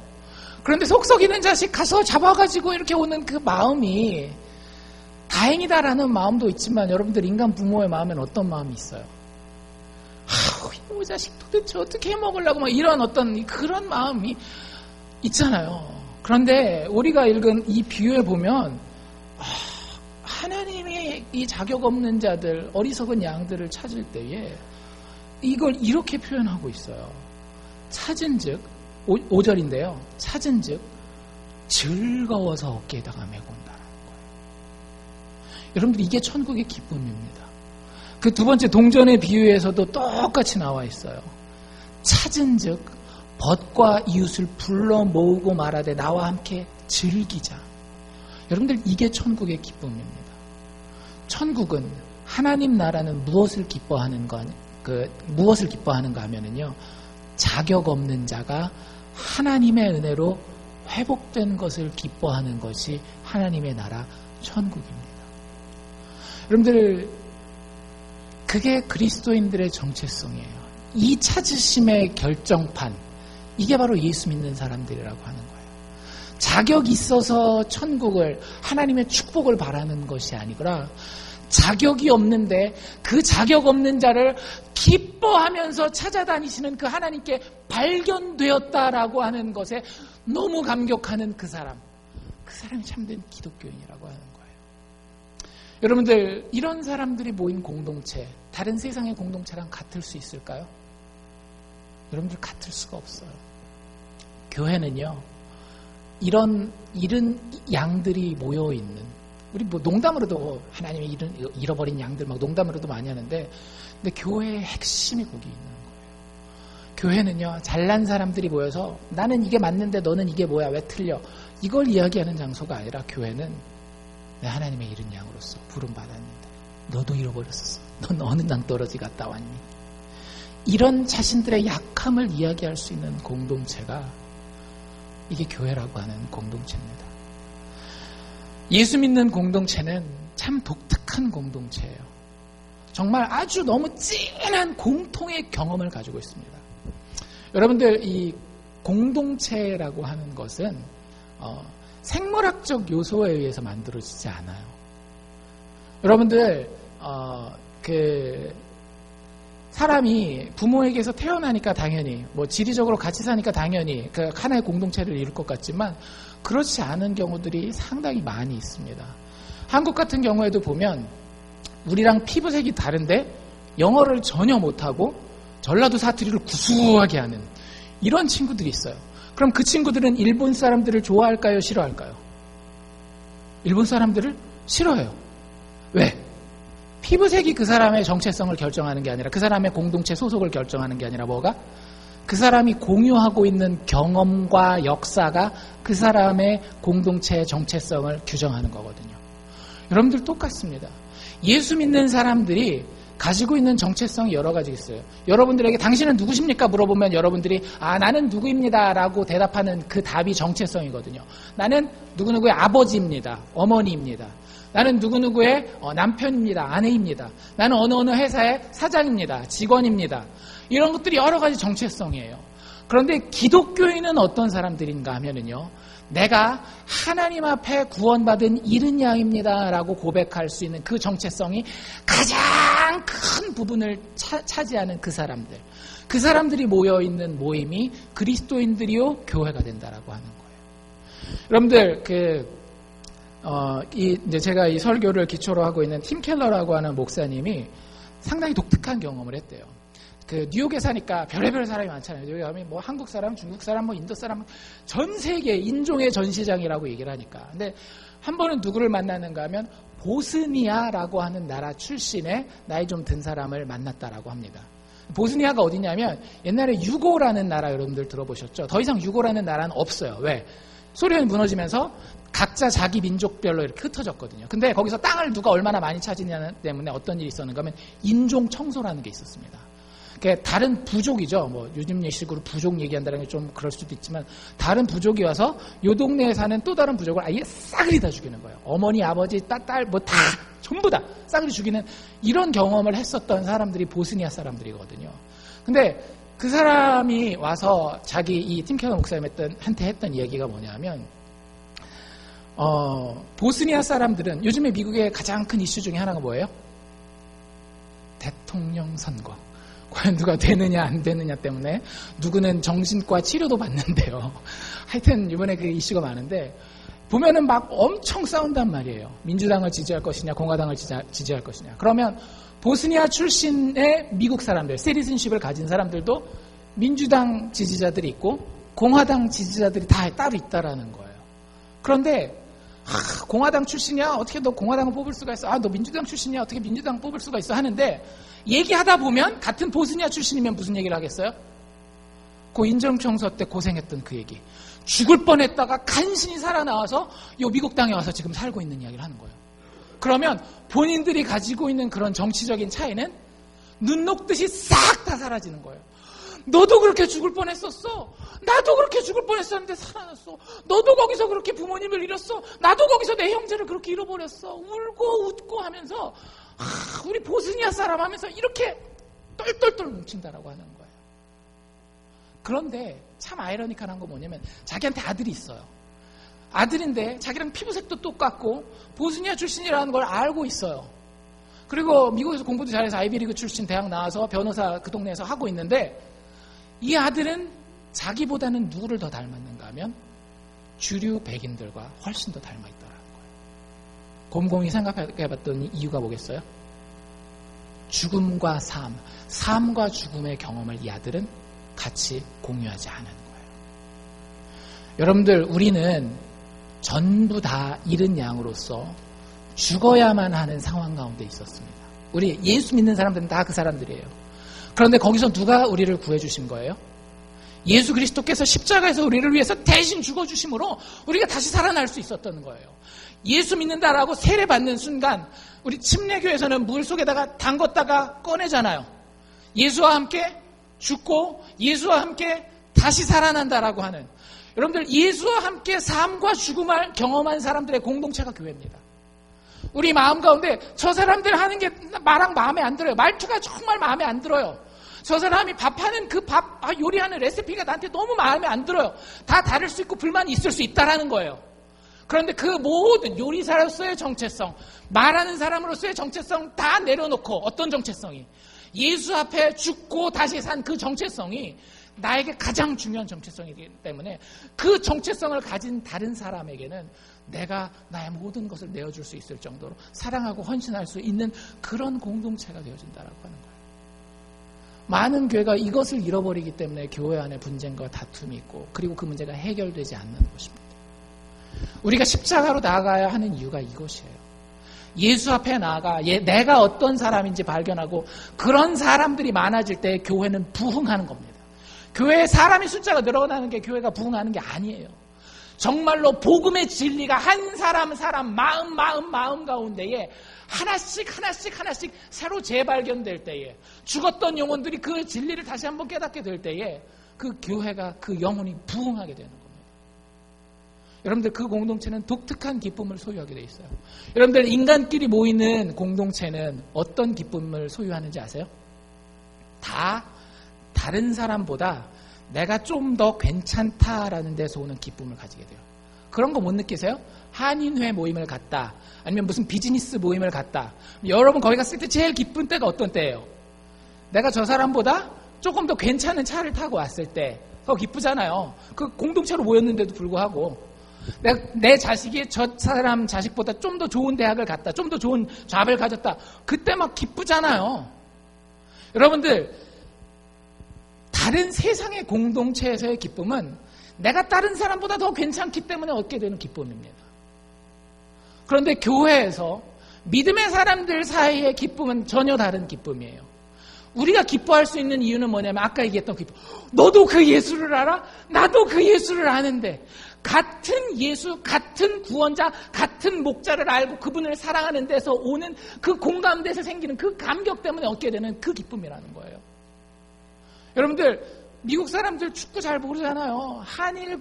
그런데 속썩이는 자식 가서 잡아가지고 이렇게 오는 그 마음이 다행이다라는 마음도 있지만, 여러분들 인간 부모의 마음에는 어떤 마음이 있어요? 이 자식 도대체 어떻게 해먹으려고 막 이런 어떤 그런 마음이 있잖아요. 그런데 우리가 읽은 이 비유에 보면 하나님이 이 자격 없는 자들, 어리석은 양들을 찾을 때에 이걸 이렇게 표현하고 있어요. 찾은즉, 5절인데요. 찾은즉 즐거워서 어깨에다가 메고 온다는 거예요. 여러분들, 이게 천국의 기쁨입니다. 그 두 번째 동전의 비유에서도 똑같이 나와 있어요. 찾은즉 벗과 이웃을 불러 모으고 말하되 나와 함께 즐기자. 여러분들, 이게 천국의 기쁨입니다. 천국은, 하나님 나라는 무엇을 기뻐하는가 하면은요, 자격 없는 자가 하나님의 은혜로 회복된 것을 기뻐하는 것이 하나님의 나라 천국입니다. 여러분들, 그게 그리스도인들의 정체성이에요. 이 찾으심의 결정판, 이게 바로 예수 믿는 사람들이라고 하는 거예요. 자격이 있어서 천국을, 하나님의 축복을 바라는 것이 아니라 자격이 없는데 그 자격 없는 자를 기뻐하면서 찾아다니시는 그 하나님께 발견되었다라고 하는 것에 너무 감격하는 그 사람이 참된 기독교인이라고 하는 거예요. 여러분들, 이런 사람들이 모인 공동체, 다른 세상의 공동체랑 같을 수 있을까요? 여러분들, 같을 수가 없어요. 교회는요, 이런 양들이 모여있는, 우리 뭐 농담으로도 하나님의 잃어버린 양들 막 농담으로도 많이 하는데, 근데 교회의 핵심이 거기 있는 거예요. 교회는요, 잘난 사람들이 모여서 나는 이게 맞는데 너는 이게 뭐야, 왜 틀려, 이걸 이야기하는 장소가 아니라, 교회는 내 하나님의 잃은 양으로서 부름받았는데 너도 잃어버렸었어, 넌 어느 낭떠러지 갔다 왔니, 이런 자신들의 약함을 이야기할 수 있는 공동체가 이게 교회라고 하는 공동체입니다. 예수 믿는 공동체는 참 독특한 공동체예요. 정말 아주 너무 진한 공통의 경험을 가지고 있습니다. 여러분들, 이 공동체라고 하는 것은 생물학적 요소에 의해서 만들어지지 않아요. 여러분들, 사람이 부모에게서 태어나니까 당연히, 뭐 지리적으로 같이 사니까 당연히 그 하나의 공동체를 이룰 것 같지만, 그렇지 않은 경우들이 상당히 많이 있습니다. 한국 같은 경우에도 보면 우리랑 피부색이 다른데 영어를 전혀 못하고 전라도 사투리를 구수하게 하는 이런 친구들이 있어요. 그럼 그 친구들은 일본 사람들을 좋아할까요, 싫어할까요? 일본 사람들을 싫어해요. 왜? 피부색이 그 사람의 정체성을 결정하는 게 아니라, 그 사람의 공동체 소속을 결정하는 게 아니라, 뭐가? 그 사람이 공유하고 있는 경험과 역사가 그 사람의 공동체의 정체성을 규정하는 거거든요. 여러분들 똑같습니다. 예수 믿는 사람들이 가지고 있는 정체성이 여러 가지 있어요. 여러분들에게 당신은 누구십니까? 물어보면 여러분들이 나는 누구입니다 라고 대답하는 그 답이 정체성이거든요. 나는 누구누구의 아버지입니다. 어머니입니다. 나는 누구누구의 남편입니다. 아내입니다. 나는 어느 회사의 사장입니다. 직원입니다. 이런 것들이 여러 가지 정체성이에요. 그런데 기독교인은 어떤 사람들인가 하면은요, 내가 하나님 앞에 구원받은 잃은 양입니다 라고 고백할 수 있는 그 정체성이 가장 큰 부분을 차지하는 그 사람들이 모여있는 모임이 그리스도인들이요 교회가 된다라고 하는 거예요. 여러분들, 이제 제가 이 설교를 기초로 하고 있는 팀 켈러라고 하는 목사님이 상당히 독특한 경험을 했대요. 뉴욕에 사니까 별의별 사람이 많잖아요. 뉴욕에 가면 뭐 한국 사람, 중국 사람, 뭐 인도 사람, 전 세계 인종의 전시장이라고 얘기를 하니까. 근데 한 번은 누구를 만나는가 하면 보스니아라고 하는 나라 출신의 나이 좀 든 사람을 만났다라고 합니다. 보스니아가 어디냐면 옛날에 유고라는 나라, 여러분들 들어보셨죠? 더 이상 유고라는 나라는 없어요. 왜? 소련이 무너지면서 각자 자기 민족별로 이렇게 흩어졌거든요. 근데 거기서 땅을 누가 얼마나 많이 차지냐는 때문에 어떤 일이 있었는가 하면 인종 청소라는 게 있었습니다. 그러니까 다른 부족이죠. 뭐 요즘 예식으로 부족 얘기한다는 게 좀 그럴 수도 있지만, 다른 부족이 와서 요 동네에 사는 또 다른 부족을 아예 싸그리 다 죽이는 거예요. 어머니, 아버지, 딸 뭐 다 전부 다 싸그리 죽이는 이런 경험을 했었던 사람들이 보스니아 사람들이거든요. 근데 그 사람이 와서 자기 이 팀켈러 목사님한테 했던 얘기가 뭐냐면, 보스니아 사람들은 요즘에 미국의 가장 큰 이슈 중에 하나가 뭐예요? 대통령 선거. 과연 누가 되느냐 안 되느냐 때문에 누구는 정신과 치료도 받는데요. 하여튼 이번에 그 이슈가 많은데, 보면은 막 엄청 싸운단 말이에요. 민주당을 지지할 것이냐, 공화당을 지지할 것이냐. 그러면 보스니아 출신의 미국 사람들, 시티즌십을 가진 사람들도 민주당 지지자들이 있고 공화당 지지자들이 다 따로 있다라는 거예요. 그런데 공화당 출신이야? 어떻게 너 공화당을 뽑을 수가 있어? 너 민주당 출신이야? 어떻게 민주당 뽑을 수가 있어? 하는데, 얘기하다 보면 같은 보스니아 출신이면 무슨 얘기를 하겠어요? 그 인종청소 때 고생했던 그 얘기. 죽을 뻔했다가 간신히 살아나와서 요 미국 땅에 와서 지금 살고 있는 이야기를 하는 거예요. 그러면 본인들이 가지고 있는 그런 정치적인 차이는 눈 녹듯이 싹 다 사라지는 거예요. 너도 그렇게 죽을 뻔했었어. 나도 그렇게 죽을 뻔했었는데 살아났어. 너도 거기서 그렇게 부모님을 잃었어. 나도 거기서 내 형제를 그렇게 잃어버렸어. 울고 웃고 하면서 우리 보스니아 사람 하면서 이렇게 똘똘똘 뭉친다라고 하는 거예요. 그런데 참 아이러니컬한 건 뭐냐면 자기한테 아들이 있어요. 아들인데 자기랑 피부색도 똑같고 보스니아 출신이라는 걸 알고 있어요. 그리고 미국에서 공부도 잘해서 아이비리그 출신 대학 나와서 변호사 그 동네에서 하고 있는데 이 아들은 자기보다는 누구를 더 닮았는가 하면 주류 백인들과 훨씬 더 닮아 있더라는 거예요. 곰곰이 생각해봤더니 이유가 뭐겠어요? 죽음과 삶과 죽음의 경험을 이 아들은 같이 공유하지 않은 거예요. 여러분들, 우리는 전부 다 잃은 양으로서 죽어야만 하는 상황 가운데 있었습니다. 우리 예수 믿는 사람들은 다 그 사람들이에요. 그런데 거기서 누가 우리를 구해주신 거예요? 예수 그리스도께서 십자가에서 우리를 위해서 대신 죽어주심으로 우리가 다시 살아날 수 있었던 거예요. 예수 믿는다라고 세례받는 순간 우리 침례교에서는 물 속에다가 담궜다가 꺼내잖아요. 예수와 함께 죽고 예수와 함께 다시 살아난다라고 하는, 여러분들 예수와 함께 삶과 죽음을 경험한 사람들의 공동체가 교회입니다. 우리 마음 가운데 저 사람들 하는 게 나랑 마음에 안 들어요. 말투가 정말 마음에 안 들어요. 저 사람이 밥하는 그 요리하는 레시피가 나한테 너무 마음에 안 들어요. 다 다를 수 있고 불만이 있을 수 있다라는 거예요. 그런데 그 모든 요리사로서의 정체성, 말하는 사람으로서의 정체성 다 내려놓고, 어떤 정체성이? 예수 앞에 죽고 다시 산 그 정체성이 나에게 가장 중요한 정체성이기 때문에 그 정체성을 가진 다른 사람에게는 내가 나의 모든 것을 내어줄 수 있을 정도로 사랑하고 헌신할 수 있는 그런 공동체가 되어진다라고 하는 거예요. 많은 교회가 이것을 잃어버리기 때문에 교회 안에 분쟁과 다툼이 있고, 그리고 그 문제가 해결되지 않는 것입니다. 우리가 십자가로 나아가야 하는 이유가 이것이에요. 예수 앞에 나아가 내가 어떤 사람인지 발견하고 그런 사람들이 많아질 때 교회는 부흥하는 겁니다. 교회에 사람의 숫자가 늘어나는 게 교회가 부흥하는 게 아니에요. 정말로 복음의 진리가 한 사람 마음 가운데에 하나씩 새로 재발견될 때에, 죽었던 영혼들이 그 진리를 다시 한번 깨닫게 될 때에 그 교회가, 그 영혼이 부흥하게 되는 겁니다. 여러분들, 그 공동체는 독특한 기쁨을 소유하게 돼 있어요. 여러분들, 인간끼리 모이는 공동체는 어떤 기쁨을 소유하는지 아세요? 다 다른 사람보다 내가 좀 더 괜찮다라는 데서 오는 기쁨을 가지게 돼요. 그런 거 못 느끼세요? 한인회 모임을 갔다, 아니면 무슨 비즈니스 모임을 갔다. 여러분 거기 갔을 때 제일 기쁜 때가 어떤 때예요? 내가 저 사람보다 조금 더 괜찮은 차를 타고 왔을 때 더 기쁘잖아요. 그 공동체로 모였는데도 불구하고 내 자식이 저 사람 자식보다 좀 더 좋은 대학을 갔다, 좀 더 좋은 잡을 가졌다. 그때 막 기쁘잖아요. 여러분들, 다른 세상의 공동체에서의 기쁨은 내가 다른 사람보다 더 괜찮기 때문에 얻게 되는 기쁨입니다. 그런데 교회에서 믿음의 사람들 사이의 기쁨은 전혀 다른 기쁨이에요. 우리가 기뻐할 수 있는 이유는 뭐냐면 아까 얘기했던 기쁨. 너도 그 예수를 알아? 나도 그 예수를 아는데, 같은 예수, 같은 구원자, 같은 목자를 알고 그분을 사랑하는 데서 오는 그 공감대에서 생기는 그 감격 때문에 얻게 되는 그 기쁨이라는 거예요. 여러분들, 미국 사람들 축구 잘 모르잖아요. 한일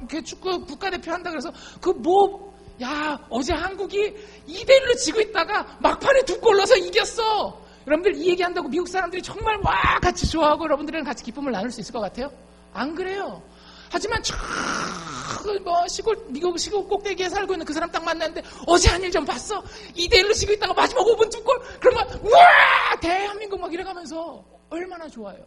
그 축구 국가대표 한다 그래서 어제 한국이 2대1로 지고 있다가 막판에 2골 넣어서 이겼어. 여러분들, 이 얘기한다고 미국 사람들이 정말 같이 좋아하고 여러분들이랑 같이 기쁨을 나눌 수 있을 것 같아요? 안 그래요. 하지만 미국 시골 꼭대기에 살고 있는 그 사람 딱 만났는데, 어제 한일 좀 봤어? 2대1로 지고 있다가 마지막 5분 2골? 그러면 대한민국 막 이래가면서 얼마나 좋아요.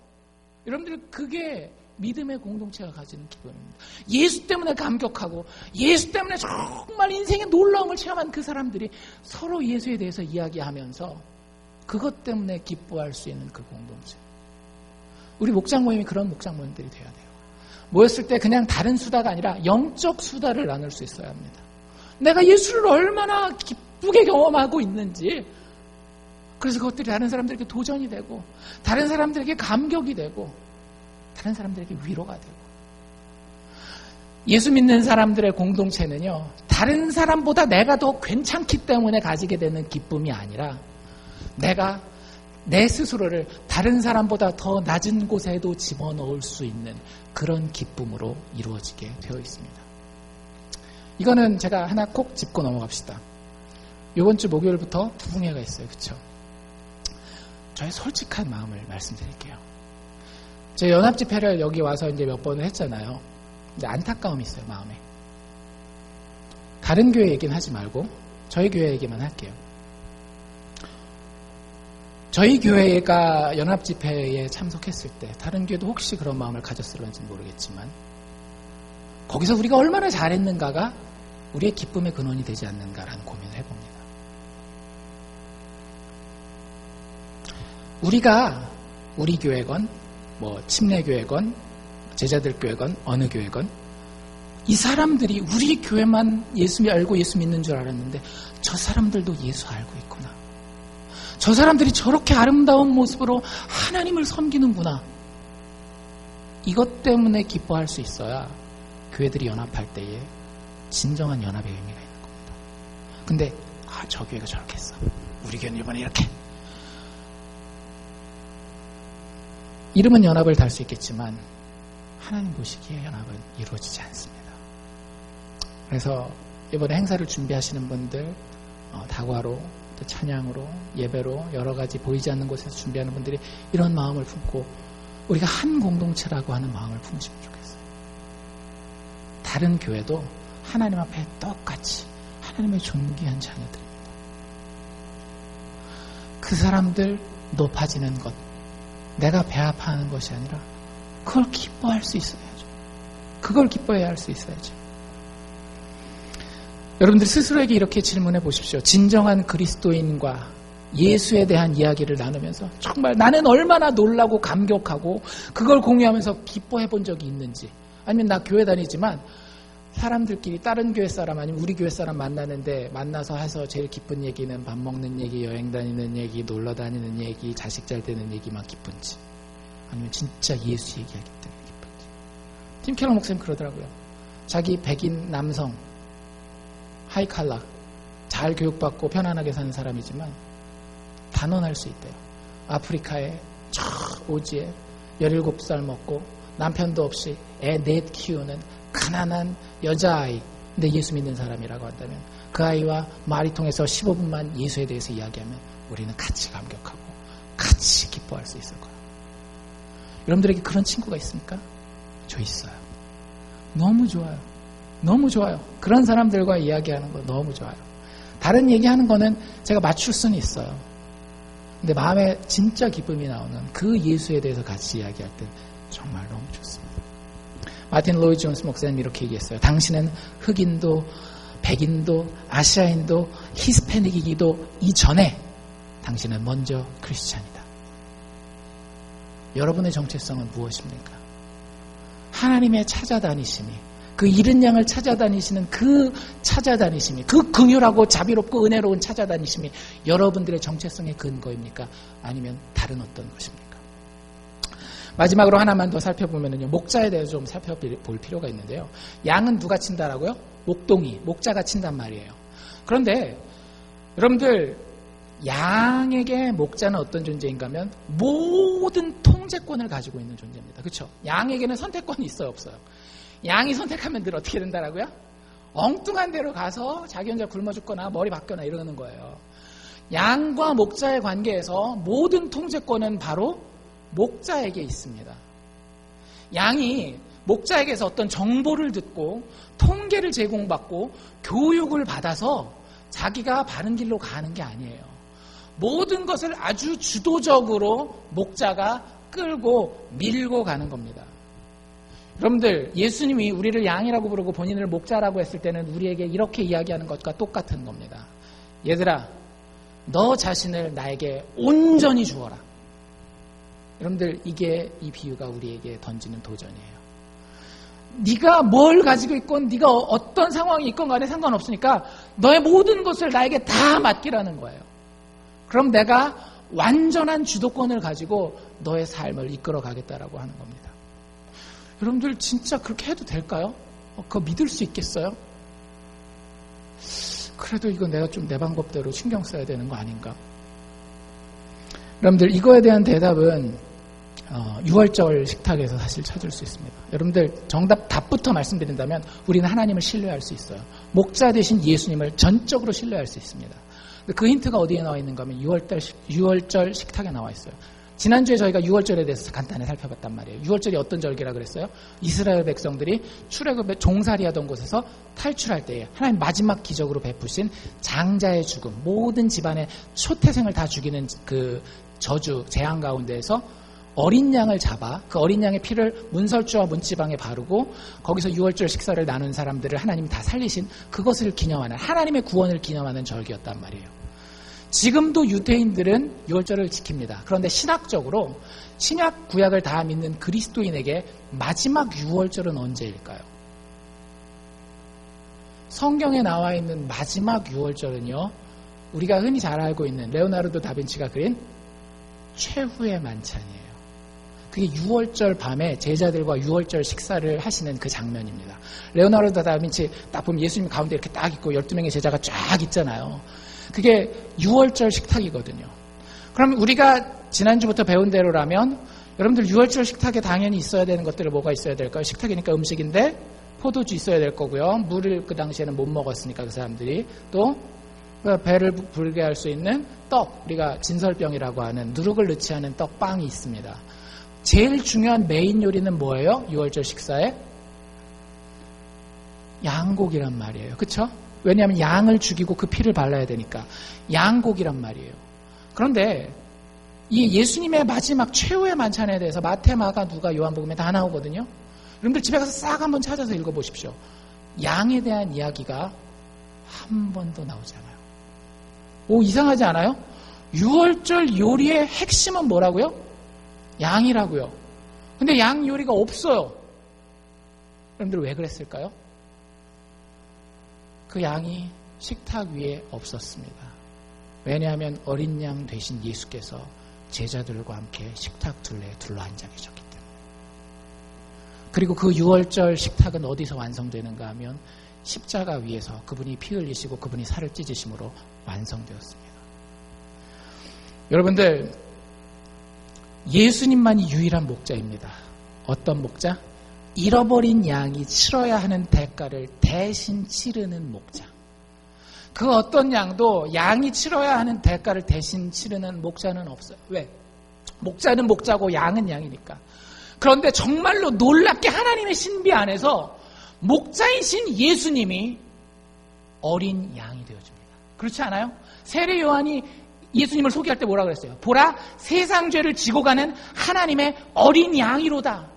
여러분들, 그게 믿음의 공동체가 가지는 기쁨입니다. 예수 때문에 감격하고 예수 때문에 정말 인생의 놀라움을 체험한 그 사람들이 서로 예수에 대해서 이야기하면서 그것 때문에 기뻐할 수 있는 그 공동체. 우리 목장 모임이 그런 목장 모임들이 돼야 돼요. 모였을 때 그냥 다른 수다가 아니라 영적 수다를 나눌 수 있어야 합니다. 내가 예수를 얼마나 기쁘게 경험하고 있는지, 그래서 그것들이 다른 사람들에게 도전이 되고, 다른 사람들에게 감격이 되고, 다른 사람들에게 위로가 되고. 예수 믿는 사람들의 공동체는요, 다른 사람보다 내가 더 괜찮기 때문에 가지게 되는 기쁨이 아니라, 내가 내 스스로를 다른 사람보다 더 낮은 곳에도 집어넣을 수 있는 그런 기쁨으로 이루어지게 되어 있습니다. 이거는 제가 하나 꼭 짚고 넘어갑시다. 이번 주 목요일부터 부흥회가 있어요. 그렇죠? 저의 솔직한 마음을 말씀드릴게요. 제 연합집회를 여기 와서 이제 몇 번을 했잖아요. 근데 안타까움이 있어요, 마음에. 다른 교회 얘기는 하지 말고 저희 교회 얘기만 할게요. 저희 교회가 연합집회에 참석했을 때 다른 교회도 혹시 그런 마음을 가졌을런지 모르겠지만 거기서 우리가 얼마나 잘했는가가 우리의 기쁨의 근원이 되지 않는가라는 고민을 해봅니다. 우리가 우리 교회건 침례교회건 제자들 교회건 어느 교회건 이 사람들이 우리 교회만 예수 알고 예수 믿는 줄 알았는데 저 사람들도 예수 알고 있구나. 저 사람들이 저렇게 아름다운 모습으로 하나님을 섬기는구나. 이것 때문에 기뻐할 수 있어야 교회들이 연합할 때에 진정한 연합의 의미가 있는 겁니다. 근데 저 교회가 저렇게 했어. 우리 교회는 이번에 이렇게. 이름은 연합을 달 수 있겠지만 하나님 보시기에 연합은 이루어지지 않습니다. 그래서 이번에 행사를 준비하시는 분들 다과로 또 찬양으로 예배로 여러 가지 보이지 않는 곳에서 준비하는 분들이 이런 마음을 품고 우리가 한 공동체라고 하는 마음을 품으시면 좋겠어요. 다른 교회도 하나님 앞에 똑같이 하나님의 존귀한 자녀들입니다. 그 사람들 높아지는 것, 내가 배합하는 것이 아니라 그걸 기뻐할 수 있어야죠. 그걸 기뻐해야 할 수 있어야죠. 여러분들 스스로에게 이렇게 질문해 보십시오. 진정한 그리스도인과 예수에 대한 이야기를 나누면서 정말 나는 얼마나 놀라고 감격하고 그걸 공유하면서 기뻐해 본 적이 있는지, 아니면 나 교회 다니지만 사람들끼리 다른 교회 사람 아니면 우리 교회 사람 만나는데 만나서 해서 제일 기쁜 얘기는 밥 먹는 얘기, 여행 다니는 얘기, 놀러 다니는 얘기, 자식 잘 되는 얘기만 기쁜지, 아니면 진짜 예수 얘기하기 때문에 기쁜지. 팀 켈러 목사님 그러더라고요. 자기 백인 남성 하이칼라 잘 교육받고 편안하게 사는 사람이지만 단언할 수 있대요. 아프리카에 저 오지에 17살 먹고 남편도 없이 애 넷 키우는 가난한 여자아이, 근데 예수 믿는 사람이라고 한다면 그 아이와 말이 통해서 15분만 예수에 대해서 이야기하면 우리는 같이 감격하고 같이 기뻐할 수 있을 거예요. 여러분들에게 그런 친구가 있습니까? 저 있어요. 너무 좋아요. 너무 좋아요. 그런 사람들과 이야기하는 거 너무 좋아요. 다른 얘기하는 거는 제가 맞출 수는 있어요. 근데 마음에 진짜 기쁨이 나오는 그 예수에 대해서 같이 이야기할 때 정말 너무 좋습니다. 마틴 로이드 존스 목사님 이렇게 얘기했어요. 당신은 흑인도 백인도 아시아인도 히스패닉이기도 이전에 당신은 먼저 크리스찬이다. 여러분의 정체성은 무엇입니까? 하나님의 찾아다니심이, 그 잃은 양을 찾아다니시는 그 찾아다니심이, 그 긍휼하고 자비롭고 은혜로운 찾아다니심이 여러분들의 정체성의 근거입니까? 아니면 다른 어떤 것입니까? 마지막으로 하나만 더 살펴보면요, 목자에 대해서 좀 살펴볼 필요가 있는데요. 양은 누가 친다라고요? 목동이, 목자가 친단 말이에요. 그런데 여러분들, 양에게 목자는 어떤 존재인가 하면 모든 통제권을 가지고 있는 존재입니다. 그렇죠? 양에게는 선택권이 있어요, 없어요? 양이 선택하면 늘 어떻게 된다라고요? 엉뚱한 데로 가서 자기 혼자 굶어 죽거나 머리 박거나 이러는 거예요. 양과 목자의 관계에서 모든 통제권은 바로 목자에게 있습니다. 양이 목자에게서 어떤 정보를 듣고 통계를 제공받고 교육을 받아서 자기가 바른 길로 가는 게 아니에요. 모든 것을 아주 주도적으로 목자가 끌고 밀고 가는 겁니다. 여러분들, 예수님이 우리를 양이라고 부르고 본인을 목자라고 했을 때는 우리에게 이렇게 이야기하는 것과 똑같은 겁니다. 얘들아, 너 자신을 나에게 온전히 주어라. 여러분들, 이게 이 비유가 우리에게 던지는 도전이에요. 네가 뭘 가지고 있건 네가 어떤 상황이 있건 간에 상관없으니까 너의 모든 것을 나에게 다 맡기라는 거예요. 그럼 내가 완전한 주도권을 가지고 너의 삶을 이끌어 가겠다라고 하는 겁니다. 여러분들, 진짜 그렇게 해도 될까요? 그거 믿을 수 있겠어요? 그래도 이거 내가 좀 내 방법대로 신경 써야 되는 거 아닌가? 여러분들 이거에 대한 대답은 6월절 식탁에서 사실 찾을 수 있습니다. 여러분들 정답 답부터 말씀드린다면 우리는 하나님을 신뢰할 수 있어요. 목자 되신 예수님을 전적으로 신뢰할 수 있습니다. 그 힌트가 어디에 나와 있는가 하면 6월절 식탁에 나와 있어요. 지난주에 저희가 6월절에 대해서 간단히 살펴봤단 말이에요. 6월절이 어떤 절기라 그랬어요? 이스라엘 백성들이 출애굽에 종살이하던 곳에서 탈출할 때에 하나님 마지막 기적으로 베푸신 장자의 죽음, 모든 집안의 초태생을 다 죽이는 그 저주, 재앙 가운데에서 어린 양을 잡아 그 어린 양의 피를 문설주와 문지방에 바르고 거기서 6월절 식사를 나눈 사람들을 하나님이 다 살리신 그것을 기념하는 하나님의 구원을 기념하는 절기였단 말이에요. 지금도 유대인들은 6월절을 지킵니다. 그런데 신학적으로 신약 구약을 다 믿는 그리스도인에게 마지막 6월절은 언제일까요? 성경에 나와 있는 마지막 6월절은요. 우리가 흔히 잘 알고 있는 레오나르도 다빈치가 그린 최후의 만찬이에요. 그게 6월절 밤에 제자들과 6월절 식사를 하시는 그 장면입니다. 레오나르도 다빈치 딱 보면 예수님 가운데 이렇게 딱 있고 12명의 제자가 쫙 있잖아요. 그게 6월절 식탁이거든요. 그럼 우리가 지난주부터 배운 대로라면 여러분들 6월절 식탁에 당연히 있어야 되는 것들이 뭐가 있어야 될까요? 식탁이니까 음식인데 포도주 있어야 될 거고요. 물을 그 당시에는 못 먹었으니까 그 사람들이 또 배를 부르게 할 수 있는 떡, 우리가 진설병이라고 하는 누룩을 넣지 않은 떡빵이 있습니다. 제일 중요한 메인 요리는 뭐예요? 6월절 식사에? 양고기란 말이에요. 그쵸? 왜냐하면 양을 죽이고 그 피를 발라야 되니까 양고기란 말이에요. 그런데 이 예수님의 마지막 최후의 만찬에 대해서 마태, 마가, 누가, 요한복음에 다 나오거든요. 여러분들 집에 가서 싹 한번 찾아서 읽어보십시오. 양에 대한 이야기가 한 번도 나오지 않아요. 오, 이상하지 않아요? 6월절 요리의 핵심은 뭐라고요? 양이라고요. 근데 양 요리가 없어요. 여러분들 왜 그랬을까요? 그 양이 식탁 위에 없었습니다. 왜냐하면 어린 양 되신 예수께서 제자들과 함께 식탁 둘레에 둘러앉아 계셨기 때문에. 그리고 그 6월절 식탁은 어디서 완성되는가 하면 십자가 위에서 그분이 피 흘리시고 그분이 살을 찢으심으로 완성되었습니다. 여러분들, 예수님만이 유일한 목자입니다. 어떤 목자? 잃어버린 양이 치러야 하는 대가를 대신 치르는 목자. 그 어떤 양도 양이 치러야 하는 대가를 대신 치르는 목자는 없어요. 왜? 목자는 목자고 양은 양이니까. 그런데 정말로 놀랍게 하나님의 신비 안에서 목자이신 예수님이 어린 양이 되어줍니다. 그렇지 않아요? 세례 요한이 예수님을 소개할 때 뭐라 그랬어요? 보라, 세상 죄를 지고 가는 하나님의 어린 양이로다.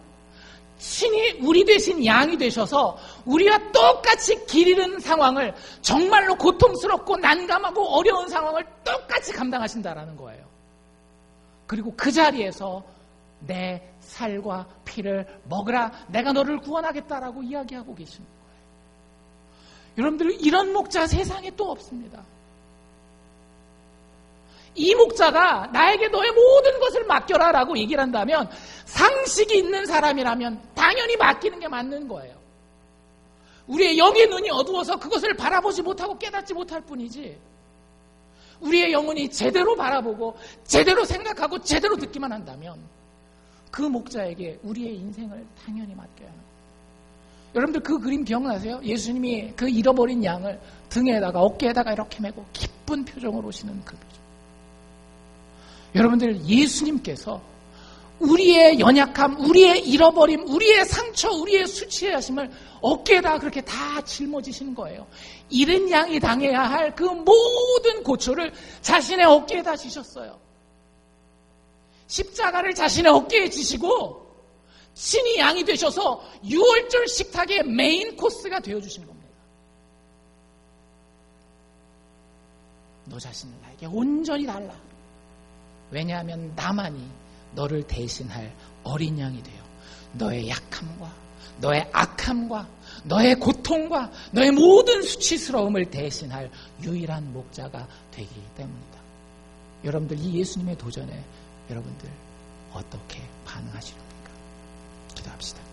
신이 우리 대신 양이 되셔서 우리와 똑같이 길 잃은 상황을, 정말로 고통스럽고 난감하고 어려운 상황을 똑같이 감당하신다라는 거예요. 그리고 그 자리에서 내 살과 피를 먹으라, 내가 너를 구원하겠다라고 이야기하고 계시는 거예요. 여러분들, 이런 목자 세상에 또 없습니다. 이 목자가 나에게 너의 모든 것을 맡겨라 라고 얘기를 한다면 상식이 있는 사람이라면 당연히 맡기는 게 맞는 거예요. 우리의 영의 눈이 어두워서 그것을 바라보지 못하고 깨닫지 못할 뿐이지, 우리의 영혼이 제대로 바라보고 제대로 생각하고 제대로 듣기만 한다면 그 목자에게 우리의 인생을 당연히 맡겨야 하는 거예요. 여러분들 그 그림 기억나세요? 예수님이 그 잃어버린 양을 등에다가 어깨에다가 이렇게 메고 기쁜 표정으로 오시는 그 표정. 여러분들, 예수님께서 우리의 연약함, 우리의 잃어버림, 우리의 상처, 우리의 수치하심을 어깨에다 그렇게 다 짊어지시는 거예요. 잃은 양이 당해야 할 그 모든 고초를 자신의 어깨에다 지셨어요. 십자가를 자신의 어깨에 지시고 신이 양이 되셔서 6월절 식탁의 메인 코스가 되어주신 겁니다. 너 자신을 나에게 온전히 달라. 왜냐하면 나만이 너를 대신할 어린 양이 되어 너의 약함과 너의 악함과 너의 고통과 너의 모든 수치스러움을 대신할 유일한 목자가 되기 때문이다. 여러분들, 이 예수님의 도전에 여러분들 어떻게 반응하실까요?